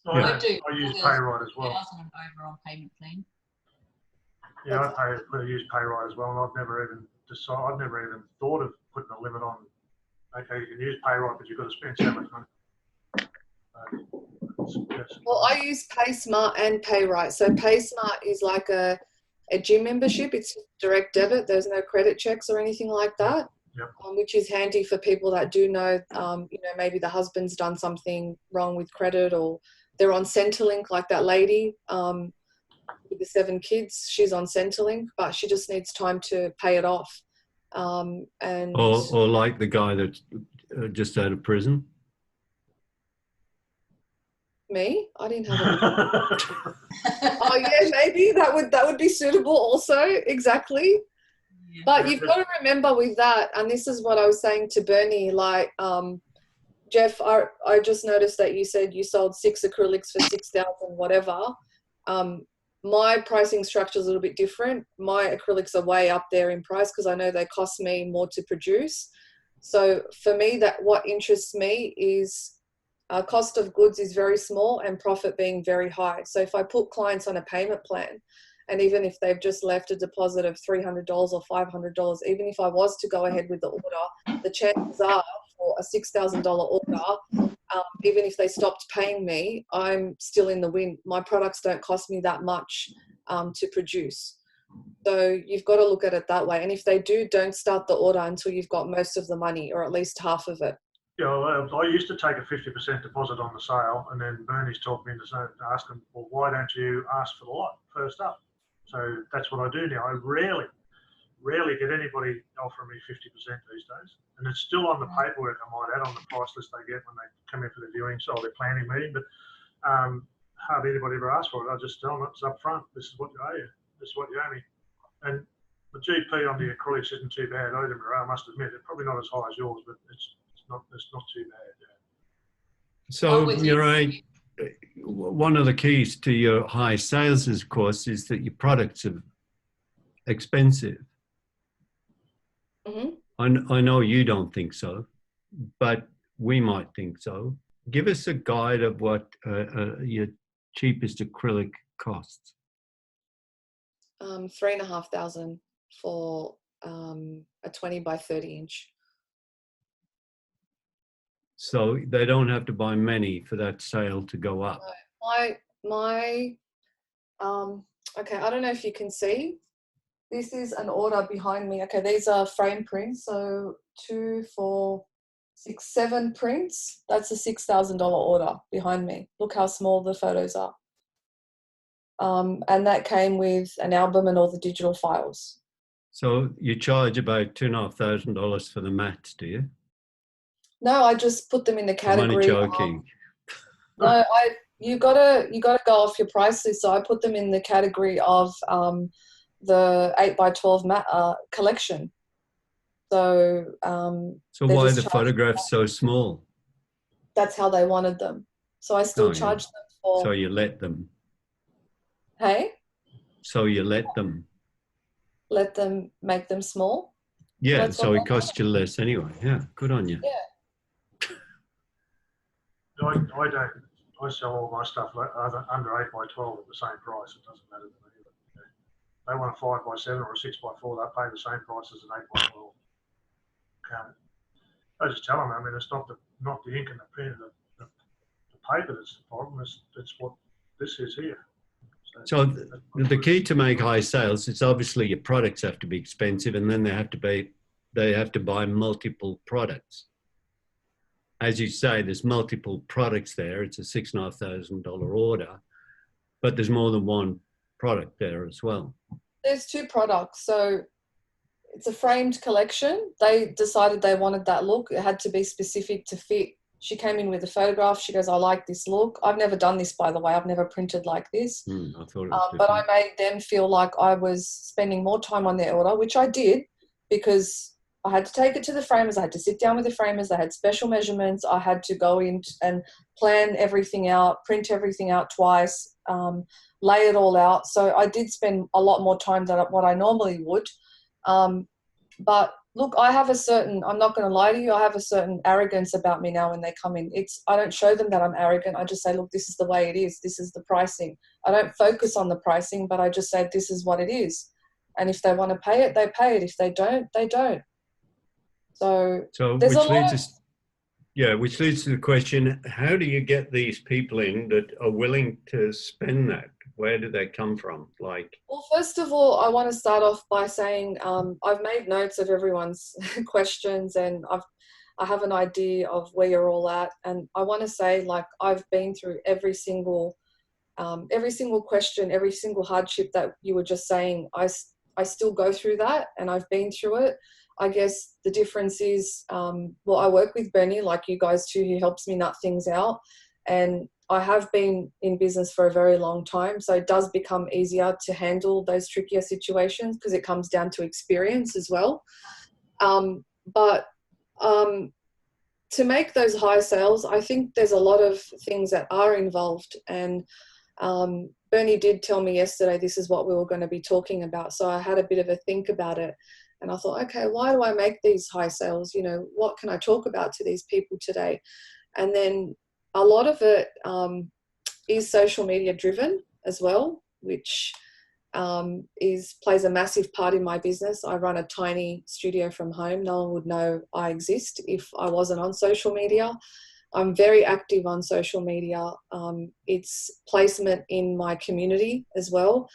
I do. I use Payride as well. 1,000 and over on payment plan. Yeah, I use Payride as well, and I've never even thought of putting a limit on. Okay, you can use Payride, but you've got to spend so much money. Well, I use PaySmart and Payrite. So PaySmart is like a gym membership. It's direct debit. There's no credit checks or anything like that, yep. Which is handy for people that do know, you know, maybe the husband's done something wrong with credit, or they're on Centrelink, like that lady with the 7 kids. She's on Centrelink, but she just needs time to pay it off. And or like the guy that's just out of prison. Me? I didn't have any. Oh yeah, maybe that would be suitable also. Exactly. Yeah. But you've got to remember with that, and this is what I was saying to Bernie, like, Jeff, I just noticed that you said you sold 6 acrylics for 6,000 whatever. My pricing structure is a little bit different. My acrylics are way up there in price because I know they cost me more to produce. So for me, that what interests me is cost of goods is very small and profit being very high. So if I put clients on a payment plan, and even if they've just left a deposit of $300 or $500, even if I was to go ahead with the order, the chances are for a $6,000 order, even if they stopped paying me, I'm still in the win. My products don't cost me that much to produce. So you've got to look at it that way. And if they do, don't start the order until you've got most of the money, or at least half of it. Yeah, I used to take a 50% deposit on the sale, and then Bernie's taught me to ask them, well, why don't you ask for the lot first up? So that's what I do now. I rarely get anybody offering me 50% these days. And it's still on the paperwork, I might add, on the price list they get when they come in for the viewing, so their planning meeting. But hardly anybody ever asks for it. I just tell them it's up front. This is what you owe you. This is what you owe me. And the GP on the acrylics isn't too bad either, I must admit. It's probably not as high as yours, but it's not too bad. Yeah. So you're right. One of the keys to your high sales, of course, is that your products are expensive. Mm-hmm. I know you don't think so, but we might think so. Give us a guide of what your cheapest acrylic costs. $3,500 for a 20 by 30 inch. So they don't have to buy many for that sale to go up. Okay, I don't know if you can see. This is an order behind me. Okay, these are frame prints. So 2, 4, 6, 7 prints. That's a $6,000 order behind me. Look how small the photos are. And that came with an album and all the digital files. So you charge about $2,500 for the mats, do you? No, I just put them in the category. I'm only joking. No, you gotta go off your price list. So I put them in the category of the 8x12 collection. So so why are the photographs so small? That's how they wanted them. So I still charge them for. So you let them. Hey. So you let them. Let them make them small. Yeah. So it costs you less anyway. Yeah. Good on you. Yeah. I sell all my stuff under 8x12 at the same price. It doesn't matter to me. But, they want a 5x7 or a 6x4, they pay the same price as an 8x12. I just tell them, I mean, it's not the ink and the pen, the paper that's the problem. It's what this is here. So the key to make high sales is obviously your products have to be expensive, and then they have to buy multiple products. As you say, there's multiple products there. It's a $6,500 order, but there's more than one product there as well. There's 2 products. So it's a framed collection. They decided they wanted that look. It had to be specific to fit. She came in with a photograph. She goes, I like this look. I've never done this, by the way. I've never printed like this. I thought it was but I made them feel like I was spending more time on their order, which I did, because I had to take it to the framers. I had to sit down with the framers. They had special measurements. I had to go in and plan everything out, print everything out twice, lay it all out. So I did spend a lot more time than what I normally would. But look, I have a certain, I'm not going to lie to you, I have a certain arrogance about me now when they come in. I don't show them that I'm arrogant. I just say, look, this is the way it is. This is the pricing. I don't focus on the pricing, but I just say, this is what it is. And if they want to pay it, they pay it. If they don't, they don't. So there's which leads to the question, how do you get these people in that are willing to spend that? Where do they come from? Well, first of all, I want to start off by saying I've made notes of everyone's questions, and I have an idea of where you're all at. And I want to say, I've been through every single question, every single hardship that you were just saying. I still go through that, and I've been through it. I guess the difference is, I work with Bernie, like you guys too, who helps me nut things out. And I have been in business for a very long time, so it does become easier to handle those trickier situations because it comes down to experience as well. But to make those high sales, I think there's a lot of things that are involved. And Bernie did tell me yesterday this is what we were going to be talking about. So I had a bit of a think about it. And I thought, okay, why do I make these high sales? What can I talk about to these people today? And then a lot of it is social media driven as well, which plays a massive part in my business. I run a tiny studio from home. No one would know I exist if I wasn't on social media. I'm very active on social media. It's placement in my community as well.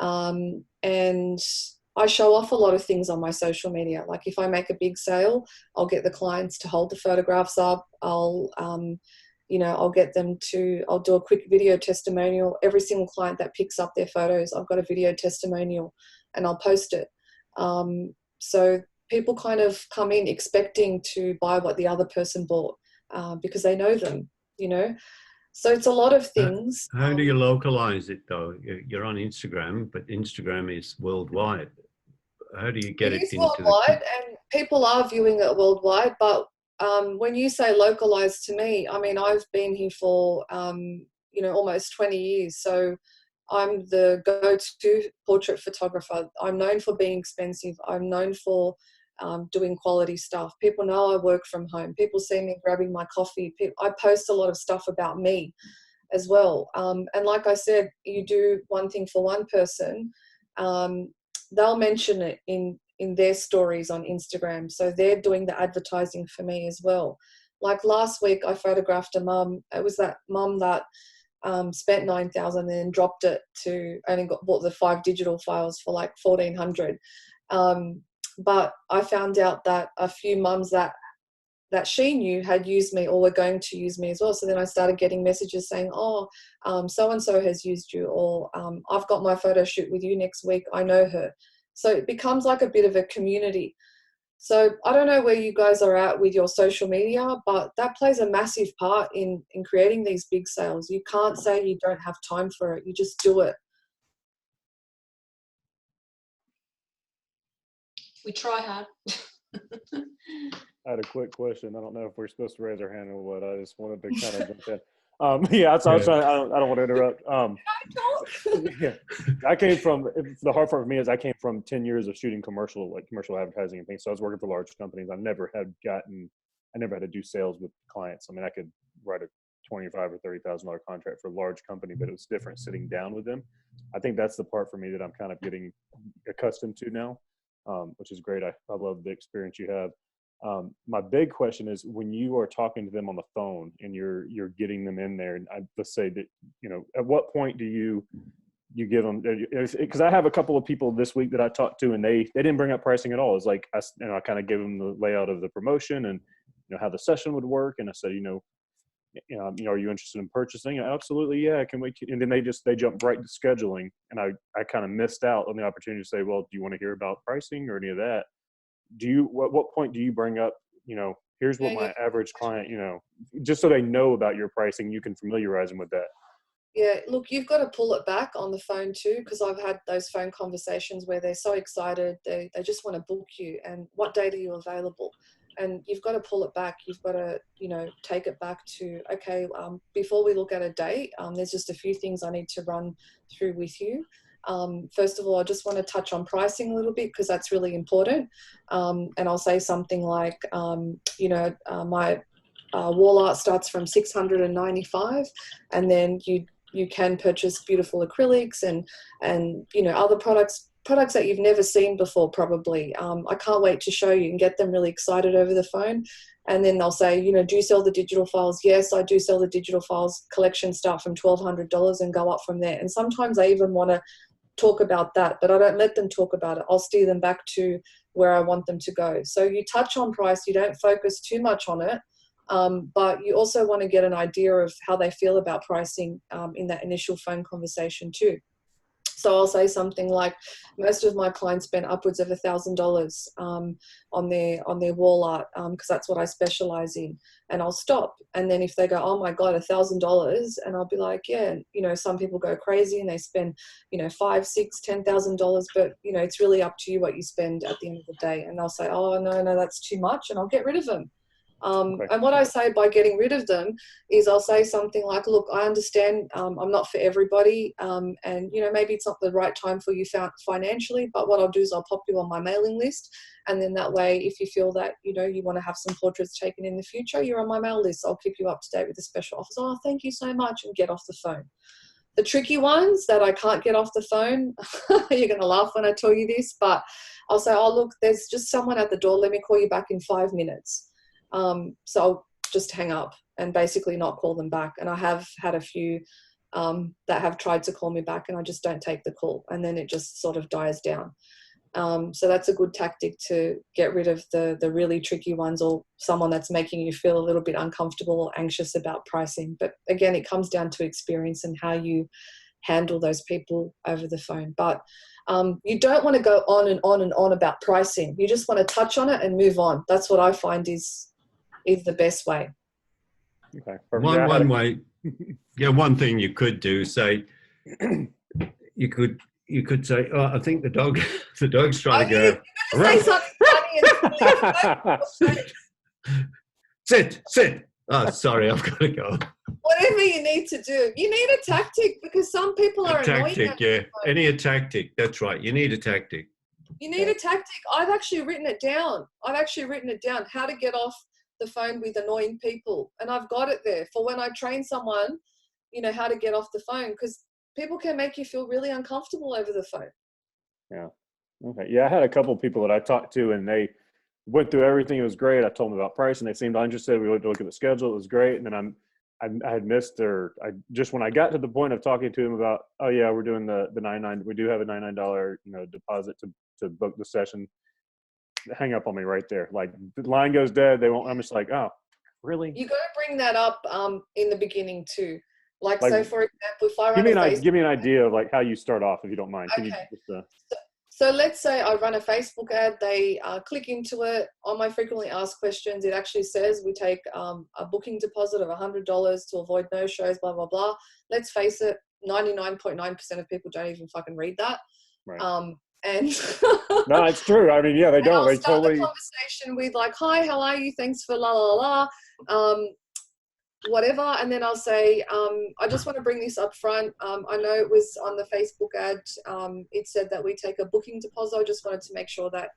And I show off a lot of things on my social media. Like if I make a big sale, I'll get the clients to hold the photographs up. I'll get them I'll do a quick video testimonial. Every single client that picks up their photos, I've got a video testimonial and I'll post it. So people kind of come in expecting to buy what the other person bought because they know them, So it's a lot of things. How do you localize it though? You're on Instagram, but Instagram is worldwide. How do you get it into worldwide, and people are viewing it worldwide, but when you say localized to me, I mean, I've been here for, almost 20 years. So I'm the go-to portrait photographer. I'm known for being expensive. I'm known for doing quality stuff. People know I work from home. People see me grabbing my coffee. I post a lot of stuff about me as well. And like I said, you do one thing for one person, they'll mention it in their stories on Instagram. So they're doing the advertising for me as well. Like last week, I photographed a mum. It was that mum that spent $9,000 and then dropped it to bought the 5 digital files for like $1,400. But I found out that a few mums that she knew had used me or were going to use me as well. So then I started getting messages saying, so-and-so has used you, or I've got my photo shoot with you next week. I know her. So it becomes like a bit of a community. So I don't know where you guys are at with your social media, but that plays a massive part in creating these big sales. You can't say you don't have time for it. You just do it. We try hard. I had a quick question. I don't know if we're supposed to raise our hand or what. I just wanted to kind of jump in. I was trying. I don't want to interrupt. I came from, the hard part for me is I came from 10 years of shooting commercial advertising and things. So I was working for large companies. I never had to do sales with clients. I mean, I could write a $25,000 or $30,000 contract for a large company, but it was different sitting down with them. I think that's the part for me that I'm kind of getting accustomed to now, which is great. I love the experience you have. My big question is when you are talking to them on the phone and you're getting them in there, and let's say that, you know, at what point do you give them, because I have a couple of people this week that I talked to and they didn't bring up pricing at all. It's like, I kind of gave them the layout of the promotion and, you know, how the session would work. And I said, you know, are you interested in purchasing? Absolutely. Yeah. Can we, and then they jumped right to scheduling. And I kind of missed out on the opportunity to say, well, do you want to hear about pricing or any of that? What point do you bring up, you know, here's what my average client, you know, just so they know about your pricing, you can familiarize them with that. Yeah, look, you've got to pull it back on the phone too, because I've had those phone conversations where they're so excited, they just want to book you, and what date are you available? And you've got to pull it back. You've got to, you know, take it back to, okay, before we look at a date, there's just a few things I need to run through with you. First of all, I just want to touch on pricing a little bit because that's really important. And I'll say something like, you know, my wall art starts from $695, and then you can purchase beautiful acrylics and you know, other products that you've never seen before probably. I can't wait to show you and get them really excited over the phone. And then they'll say, you know, do you sell the digital files? Yes, I do sell the digital files. Collections start from $1,200 and go up from there. And sometimes I even want to talk about that, but I don't let them talk about it. I'll steer them back to where I want them to go. So you touch on price, you don't focus too much on it. But you also want to get an idea of how they feel about pricing in that initial phone conversation too. So I'll say something like, most of my clients spend upwards of $1,000 on their wall art because that's what I specialize in. And I'll stop. And then if they go, oh my God, $1,000, and I'll be like, yeah, you know, some people go crazy and they spend, you know, $5,000, $6,000, $10,000, but you know, it's really up to you what you spend at the end of the day. And they'll say, oh no, that's too much, and I'll get rid of them. And what I say by getting rid of them is I'll say something like, look, I understand I'm not for everybody, and you know, maybe it's not the right time for you financially, but what I'll do is I'll pop you on my mailing list, and then that way, if you feel that, you know, you want to have some portraits taken in the future, you're on my mail list. I'll keep you up to date with the special offers. Oh, thank you so much, and get off the phone. The tricky ones that I can't get off the phone, you're going to laugh when I tell you this, but I'll say, oh, look, there's just someone at the door. Let me call you back in 5 minutes. So I'll just hang up and basically not call them back. And I have had a few that have tried to call me back, and I just don't take the call, and then it just sort of dies down. So that's a good tactic to get rid of the really tricky ones, or someone that's making you feel a little bit uncomfortable or anxious about pricing. But again, it comes down to experience and how you handle those people over the phone. But you don't want to go on and on and on about pricing. You just want to touch on it and move on. That's what I find is the best way. Okay. One way, yeah. One thing you could do, say, you could say, oh, I think the dog's trying to go. Say something funny and Sit. Oh, sorry, I've got to go. whatever you need to do. You need a tactic because some people are annoying. Tactic, yeah. A tactic. That's right. You need a tactic. You need a tactic. I've actually written it down. How to get off the phone with annoying people, and I've got it there for when I train someone, you know, how to get off the phone, because people can make you feel really uncomfortable over the phone. Yeah. Okay. Yeah, I had a couple of people that I talked to, and they went through everything. It was great. I told them about price, and they seemed interested. We went to look at the schedule. It was great. And then I had missed when I got to the point of talking to them about, oh yeah, we're doing the $99. We do have a $99, you know, deposit to book the session. Hang up on me right there. Like the line goes dead. They won't. I'm just like, oh, really? You got to bring that up in the beginning too. Like so, for example, if I run give me an idea of like how you start off, if you don't mind. Can okay. You just, So let's say I run a Facebook ad. They click into it. On my frequently asked questions, it actually says we take a booking deposit of $100 to avoid no shows. Blah blah blah. Let's face it, 99.9% of people don't even fucking read that. Right. And no, it's true. I mean, yeah, they don't. They start totally the conversation with like, "Hi, how are you? Thanks for la la la." Whatever, and then I'll say, I just want to bring this up front. I know it was on the Facebook ad. It said that we take a booking deposit. I just wanted to make sure that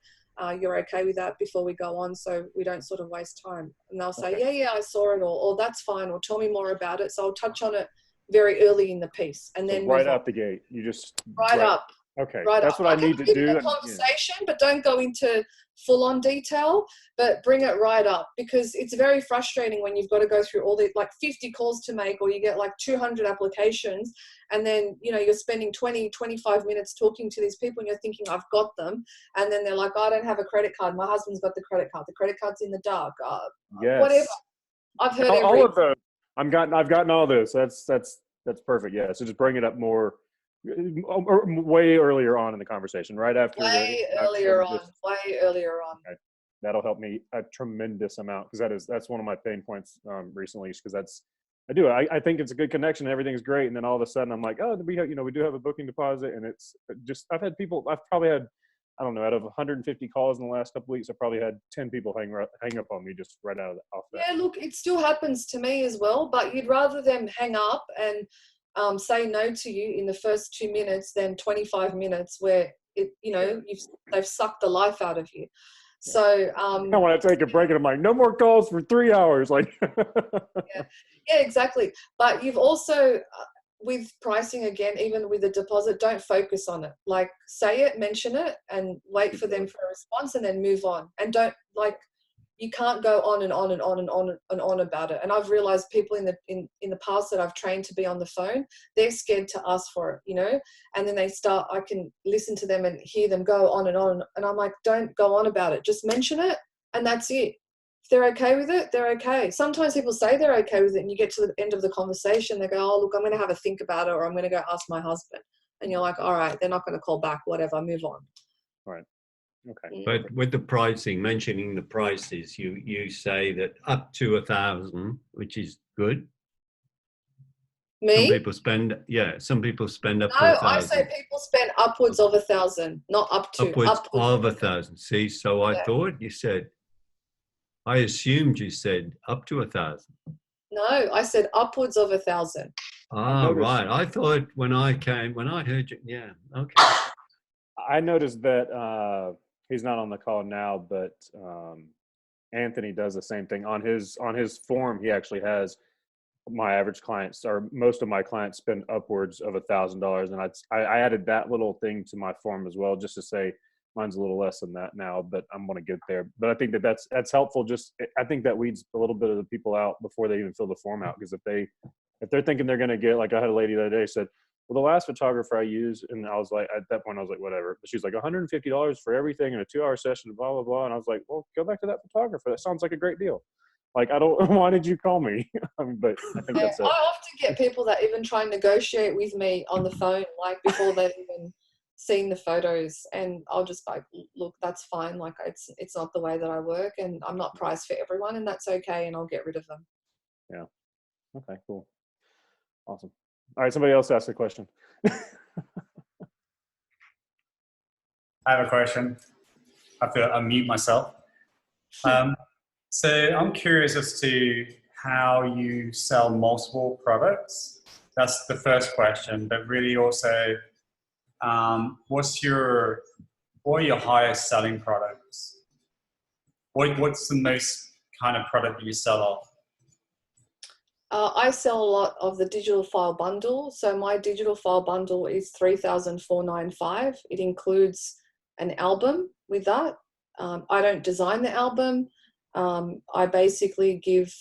you're okay with that before we go on, so we don't sort of waste time. And they'll say, okay. yeah, I saw it, or that's fine, or tell me more about it. So I'll touch on it very early in the piece, and then right out the gate, you just right up. Okay, Right that's up. what I can need to give you do. a conversation, but don't go into full-on detail, but bring it right up, because it's very frustrating when you've got to go through all the, like 50 calls to make, or you get like 200 applications, and then, you know, you're spending 20, 25 minutes talking to these people and you're thinking, I've got them. And then they're like, I don't have a credit card. My husband's got the credit card. The credit card's in the dark. Yes. Whatever. I've heard all of those. I've gotten all this. That's perfect. Yeah. So just bring it up more, way earlier on in the conversation, right after. Way earlier on. Okay. That'll help me a tremendous amount, because that's one of my pain points recently, because I think it's a good connection and everything's great, and then all of a sudden I'm like, oh, we do have a booking deposit, and it's just, I've probably had, I don't know, out of 150 calls in the last couple of weeks, I probably had 10 people hang up on me just right off that. Yeah, look, it still happens to me as well, but you'd rather them hang up and say no to you in the first 2 minutes than 25 minutes where they've sucked the life out of you. So I want to take a break, and I'm like, no more calls for 3 hours. Like, yeah, exactly. But you've also, with pricing again, even with the deposit, don't focus on it. Like, say it, mention it, and wait for them for a response, and then move on. And don't, like, you can't go on and on and on and on and on about it. And I've realized people in the past that I've trained to be on the phone, they're scared to ask for it, you know, and then I can listen to them and hear them go on and on. And I'm like, don't go on about it. Just mention it, and that's it. If they're okay with it, they're okay. Sometimes people say they're okay with it, and you get to the end of the conversation, they go, oh, look, I'm going to have a think about it, or I'm going to go ask my husband. And you're like, all right, they're not going to call back, whatever, move on. right. Okay. But with the pricing, mentioning the prices, you say that up to 1,000, which is good. Me? Some people spend up to 1,000. No, I say people spend upwards of 1,000, not up to. Upwards of 1,000. See, so I thought I assumed you said up to 1,000. No, I said upwards of 1,000. Ah, right. I thought when I heard you, yeah, okay. I noticed that he's not on the call now, but Anthony does the same thing on his form. He actually has my average clients, or most of my clients, spend upwards of $1,000, and I added that little thing to my form as well, just to say mine's a little less than that now, but I'm going to get there. But I think that's helpful. I think that weeds a little bit of the people out before they even fill the form out, because if they're thinking they're going to get, like, I had a lady the other day said, well, the last photographer I used, and I was like, at that point I was like, whatever. But she's like, $150 for everything in a 2-hour session, blah, blah, blah. And I was like, well, go back to that photographer. That sounds like a great deal. Like, why did you call me? But I think that's it. I often get people that even try and negotiate with me on the phone, like before they've even seen the photos. And I'll just like, look, that's fine. Like, it's not the way that I work, and I'm not priced for everyone, and that's okay. And I'll get rid of them. Yeah. Okay, cool. Awesome. All right, somebody else ask a question. I have a question. I have to unmute myself. So I'm curious as to how you sell multiple products. That's the first question, but really also, what are your highest selling products? What's the most kind of product you sell off? I sell a lot of the digital file bundle. So my digital file bundle is $3,495. It includes an album with that. I don't design the album. I basically give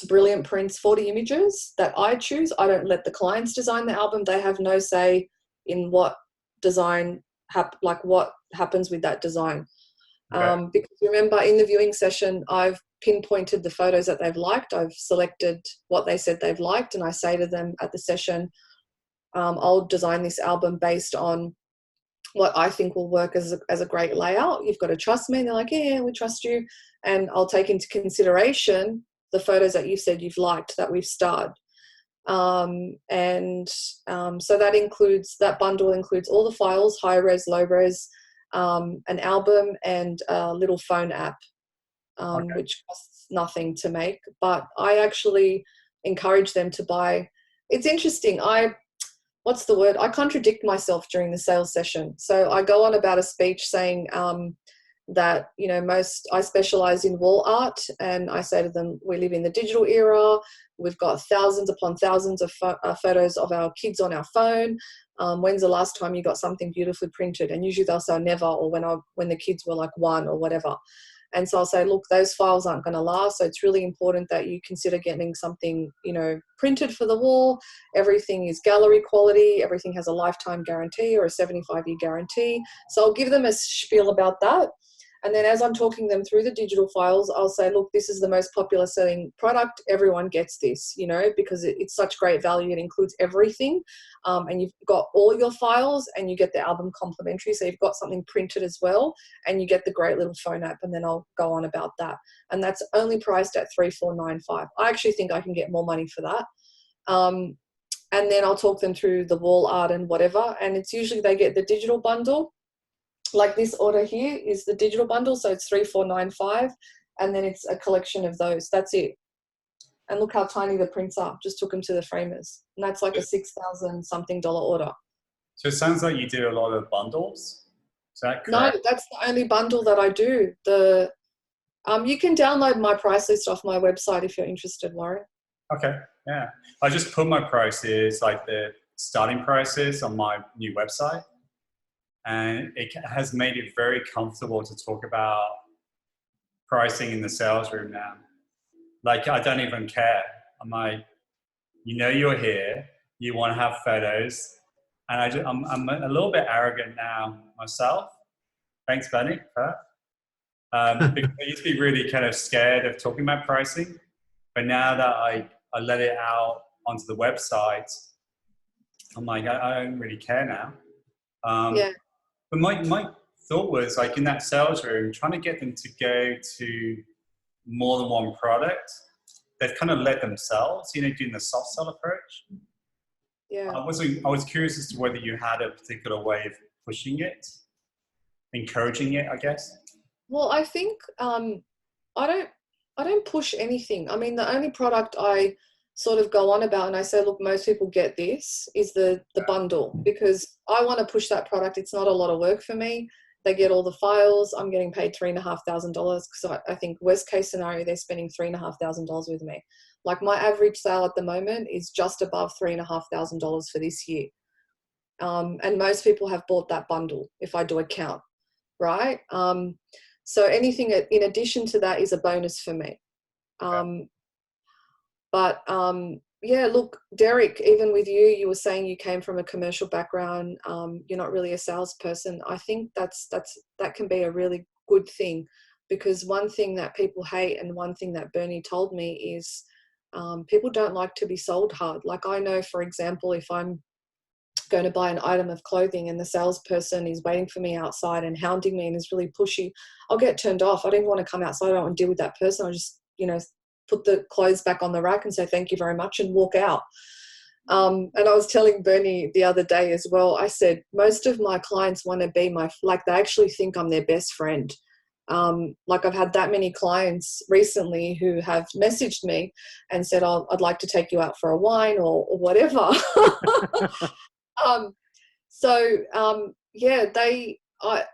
Brilliant Prints 40 images that I choose. I don't let the clients design the album. They have no say in what design, what happens with that design. Okay. Because remember, in the viewing session, I've pinpointed the photos that they've liked. I've selected what they said they've liked, and I say to them at the session, I'll design this album based on what I think will work as a great layout. You've got to trust me. And they're like, yeah, we trust you. And I'll take into consideration the photos that you've said you've liked that we've starred. So that bundle includes all the files, high res, low res, an album, and a little phone app, which costs nothing to make. But I actually encourage them to buy. It's interesting. I contradict myself during the sales session. So I go on about a speech saying, that, you know, I specialize in wall art, and I say to them, we live in the digital era. We've got thousands upon thousands of photos of our kids on our phone. When's the last time you got something beautifully printed? And usually they'll say never, or when the kids were like 1 or whatever. And so I'll say, look, those files aren't going to last. So it's really important that you consider getting something, you know, printed for the wall. Everything is gallery quality. Everything has a lifetime guarantee or a 75-year guarantee. So I'll give them a spiel about that. And then as I'm talking them through the digital files, I'll say, look, this is the most popular selling product. Everyone gets this, you know, because it's such great value. It includes everything. And you've got all your files, and you get the album complimentary. So you've got something printed as well, and you get the great little phone app. And then I'll go on about that. And that's only priced at $3,495. I actually think I can get more money for that. And then I'll talk them through the wall art and whatever. And it's usually they get the digital bundle. Like this order here is the digital bundle, so it's $3,495, and then it's a collection of those. That's it. And look how tiny the prints are. Just took them to the framers, and that's like a $6,000 something order. So it sounds like you do a lot of bundles. Is that correct? No, that's the only bundle that I do. You can download my price list off my website if you're interested, Warren. Okay, yeah. I just put my prices, like the starting prices, on my new website. And it has made it very comfortable to talk about pricing in the sales room now. Like, I don't even care. I'm like, you know, you're here, you want to have photos. And I'm a little bit arrogant now myself. Thanks, Benny, for that. Because I used to be really kind of scared of talking about pricing. But now that I let it out onto the website, I'm like, I don't really care now. Yeah. But my thought was, like, in that sales room, trying to get them to go to more than one product. They've kind of led themselves, you know, doing the soft sell approach. Yeah. I was curious as to whether you had a particular way of pushing it, encouraging it, I guess. Well, I think I don't push anything. I mean, the only product I sort of go on about and I say, look, most people get this, is the bundle, because I want to push that product. It's not a lot of work for me. They get all the files. I'm getting paid $3,500 because I think worst case scenario, they're spending $3,500 with me. Like, my average sale at the moment is just above $3,500 for this year. And most people have bought that bundle if I do a count, right? So anything in addition to that is a bonus for me. But yeah, look, Derek, even with you, you were saying you came from a commercial background. You're not really a salesperson. I think that can be a really good thing, because one thing that people hate, and one thing that Bernie told me, is people don't like to be sold hard. Like, I know, for example, if I'm going to buy an item of clothing and the salesperson is waiting for me outside and hounding me and is really pushy, I'll get turned off. I don't even want to come outside. I don't want to deal with that person. I'll just, you know, put the clothes back on the rack and say thank you very much and walk out. And I was telling Bernie the other day as well, I said, most of my clients want to be like, they actually think I'm their best friend. Like, I've had that many clients recently who have messaged me and said, oh, I'd like to take you out for a wine or whatever. Yeah,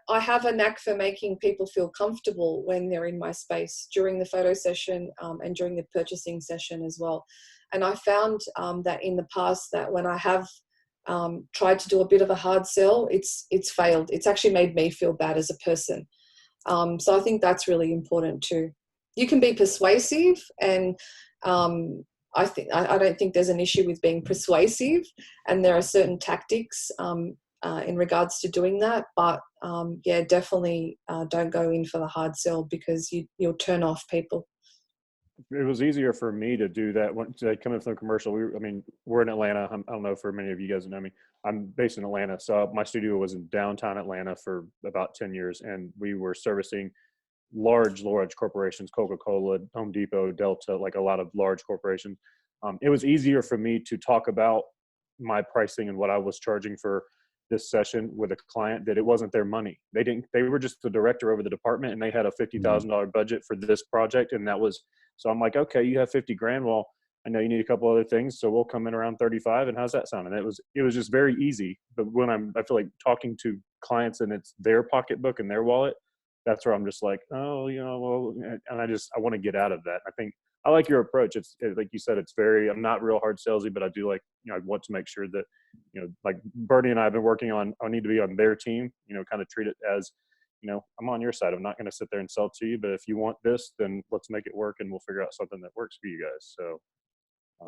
I have a knack for making people feel comfortable when they're in my space during the photo session and during the purchasing session as well. And I found that in the past, that when I have tried to do a bit of a hard sell, it's failed. It's actually made me feel bad as a person. So I think that's really important too. You can be persuasive, and I don't think there's an issue with being persuasive, and there are certain tactics in regards to doing that. But yeah, definitely don't go in for the hard sell, because you'll turn off people. It was easier for me to do that when coming from commercial. We're in Atlanta. I don't know for many of you guys who know me. I'm based in Atlanta, so my studio was in downtown Atlanta for about 10 years, and we were servicing large corporations, Coca-Cola, Home Depot, Delta, like a lot of large corporations. It was easier for me to talk about my pricing and what I was charging for this session with a client, that it wasn't their money. They were just the director over the department, and they had a $50,000 budget for this project. And that was, so I'm like, okay, you have 50 grand. Well, I know you need a couple other things, so we'll come in around 35. And how's that sound? And it was just very easy. But when I feel like talking to clients and it's their pocketbook and their wallet, that's where I'm just like, oh, well, and I want to get out of that. I think I like your approach. It's like you said, I'm not real hard salesy, but I do like, I want to make sure that, like Bernie and I have been working on, I need to be on their team, kind of treat it as, I'm on your side. I'm not going to sit there and sell to you, but if you want this, then let's make it work and we'll figure out something that works for you guys. So.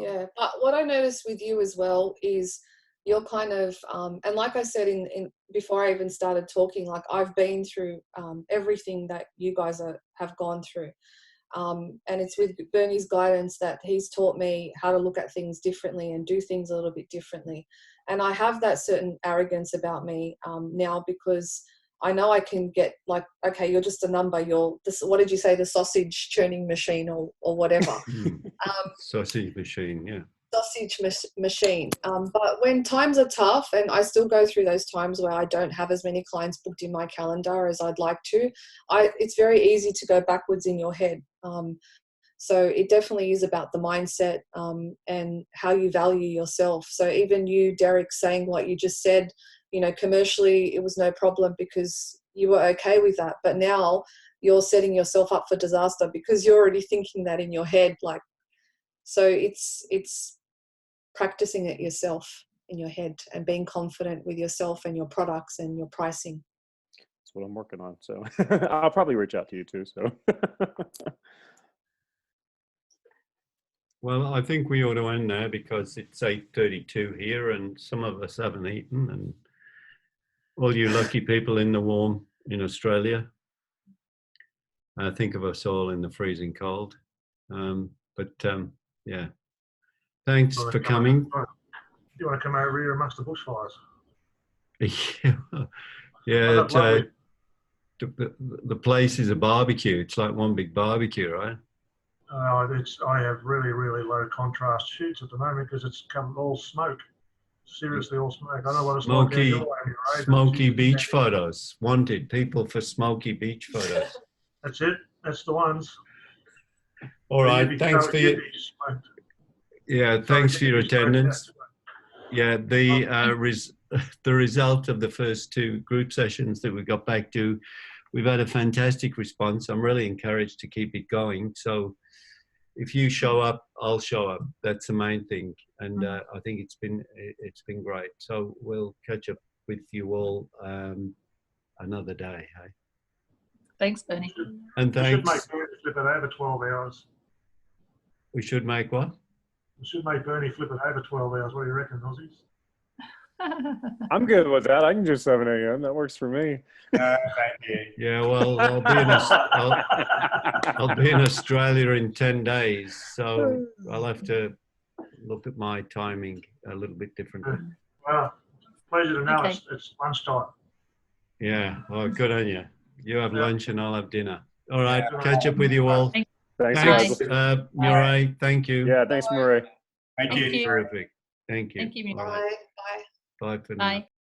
Yeah, but what I noticed with you as well is you're kind of, and like I said in before I even started talking, like I've been through everything that you guys have gone through. And it's with Bernie's guidance that he's taught me how to look at things differently and do things a little bit differently. And I have that certain arrogance about me now, because I know I can get like, okay, you're just a number. What did you say? The sausage churning machine or whatever. Sausage machine, yeah. Sausage machine. But when times are tough, and I still go through those times where I don't have as many clients booked in my calendar as I'd like to, it's very easy to go backwards in your head. So it definitely is about the mindset and how you value yourself. So even you, Derek, saying what you just said, commercially it was no problem because you were okay with that. But now you're setting yourself up for disaster because you're already thinking that in your head. Like, so it's practicing it yourself in your head and being confident with yourself and your products and your pricing. That's what I'm working on. So I'll probably reach out to you too. So. Well, I think we ought to end there because it's 8:32 here and some of us haven't eaten, and all you lucky people in the warm in Australia, think of us all in the freezing cold. Yeah, thanks for coming. You want to come over here amongst the bushfires? Yeah, the place is a barbecue. It's like one big barbecue, right? I have really, really low contrast shoots at the moment because it's come all smoke. Seriously, all smoke. I don't know what it's like down your way, right? Smoky beach photos. Wanted people for smoky beach photos. That's it. That's the ones. All right. Thanks for your. Yeah, thanks for your attendance. Yeah, the result of the first two group sessions that we got back to, we've had a fantastic response. I'm really encouraged to keep it going. So if you show up, I'll show up. That's the main thing. And I think it's been great. So we'll catch up with you all another day. Hey? Thanks, Bernie. And thanks. We should make Bernie flip it over 12 hours. We should make what? We should make Bernie flip it over 12 hours. What do you reckon, Aussies? I'm good with that. I can do 7 a.m. That works for me. Thank you. Yeah, well, I'll be in Australia in 10 days, so I'll have to look at my timing a little bit differently. Well, pleasure to know Okay. it's lunchtime. Yeah, well, good on you. You have lunch and I'll have dinner. All right, Yeah. catch up with you all. Thanks, Thanks, guys. Murray. Thank you. Yeah, thanks, Murray. Thank you. Terrific. Thank you. Thank you, All Murray. right. Bye. Bye for now. Bye.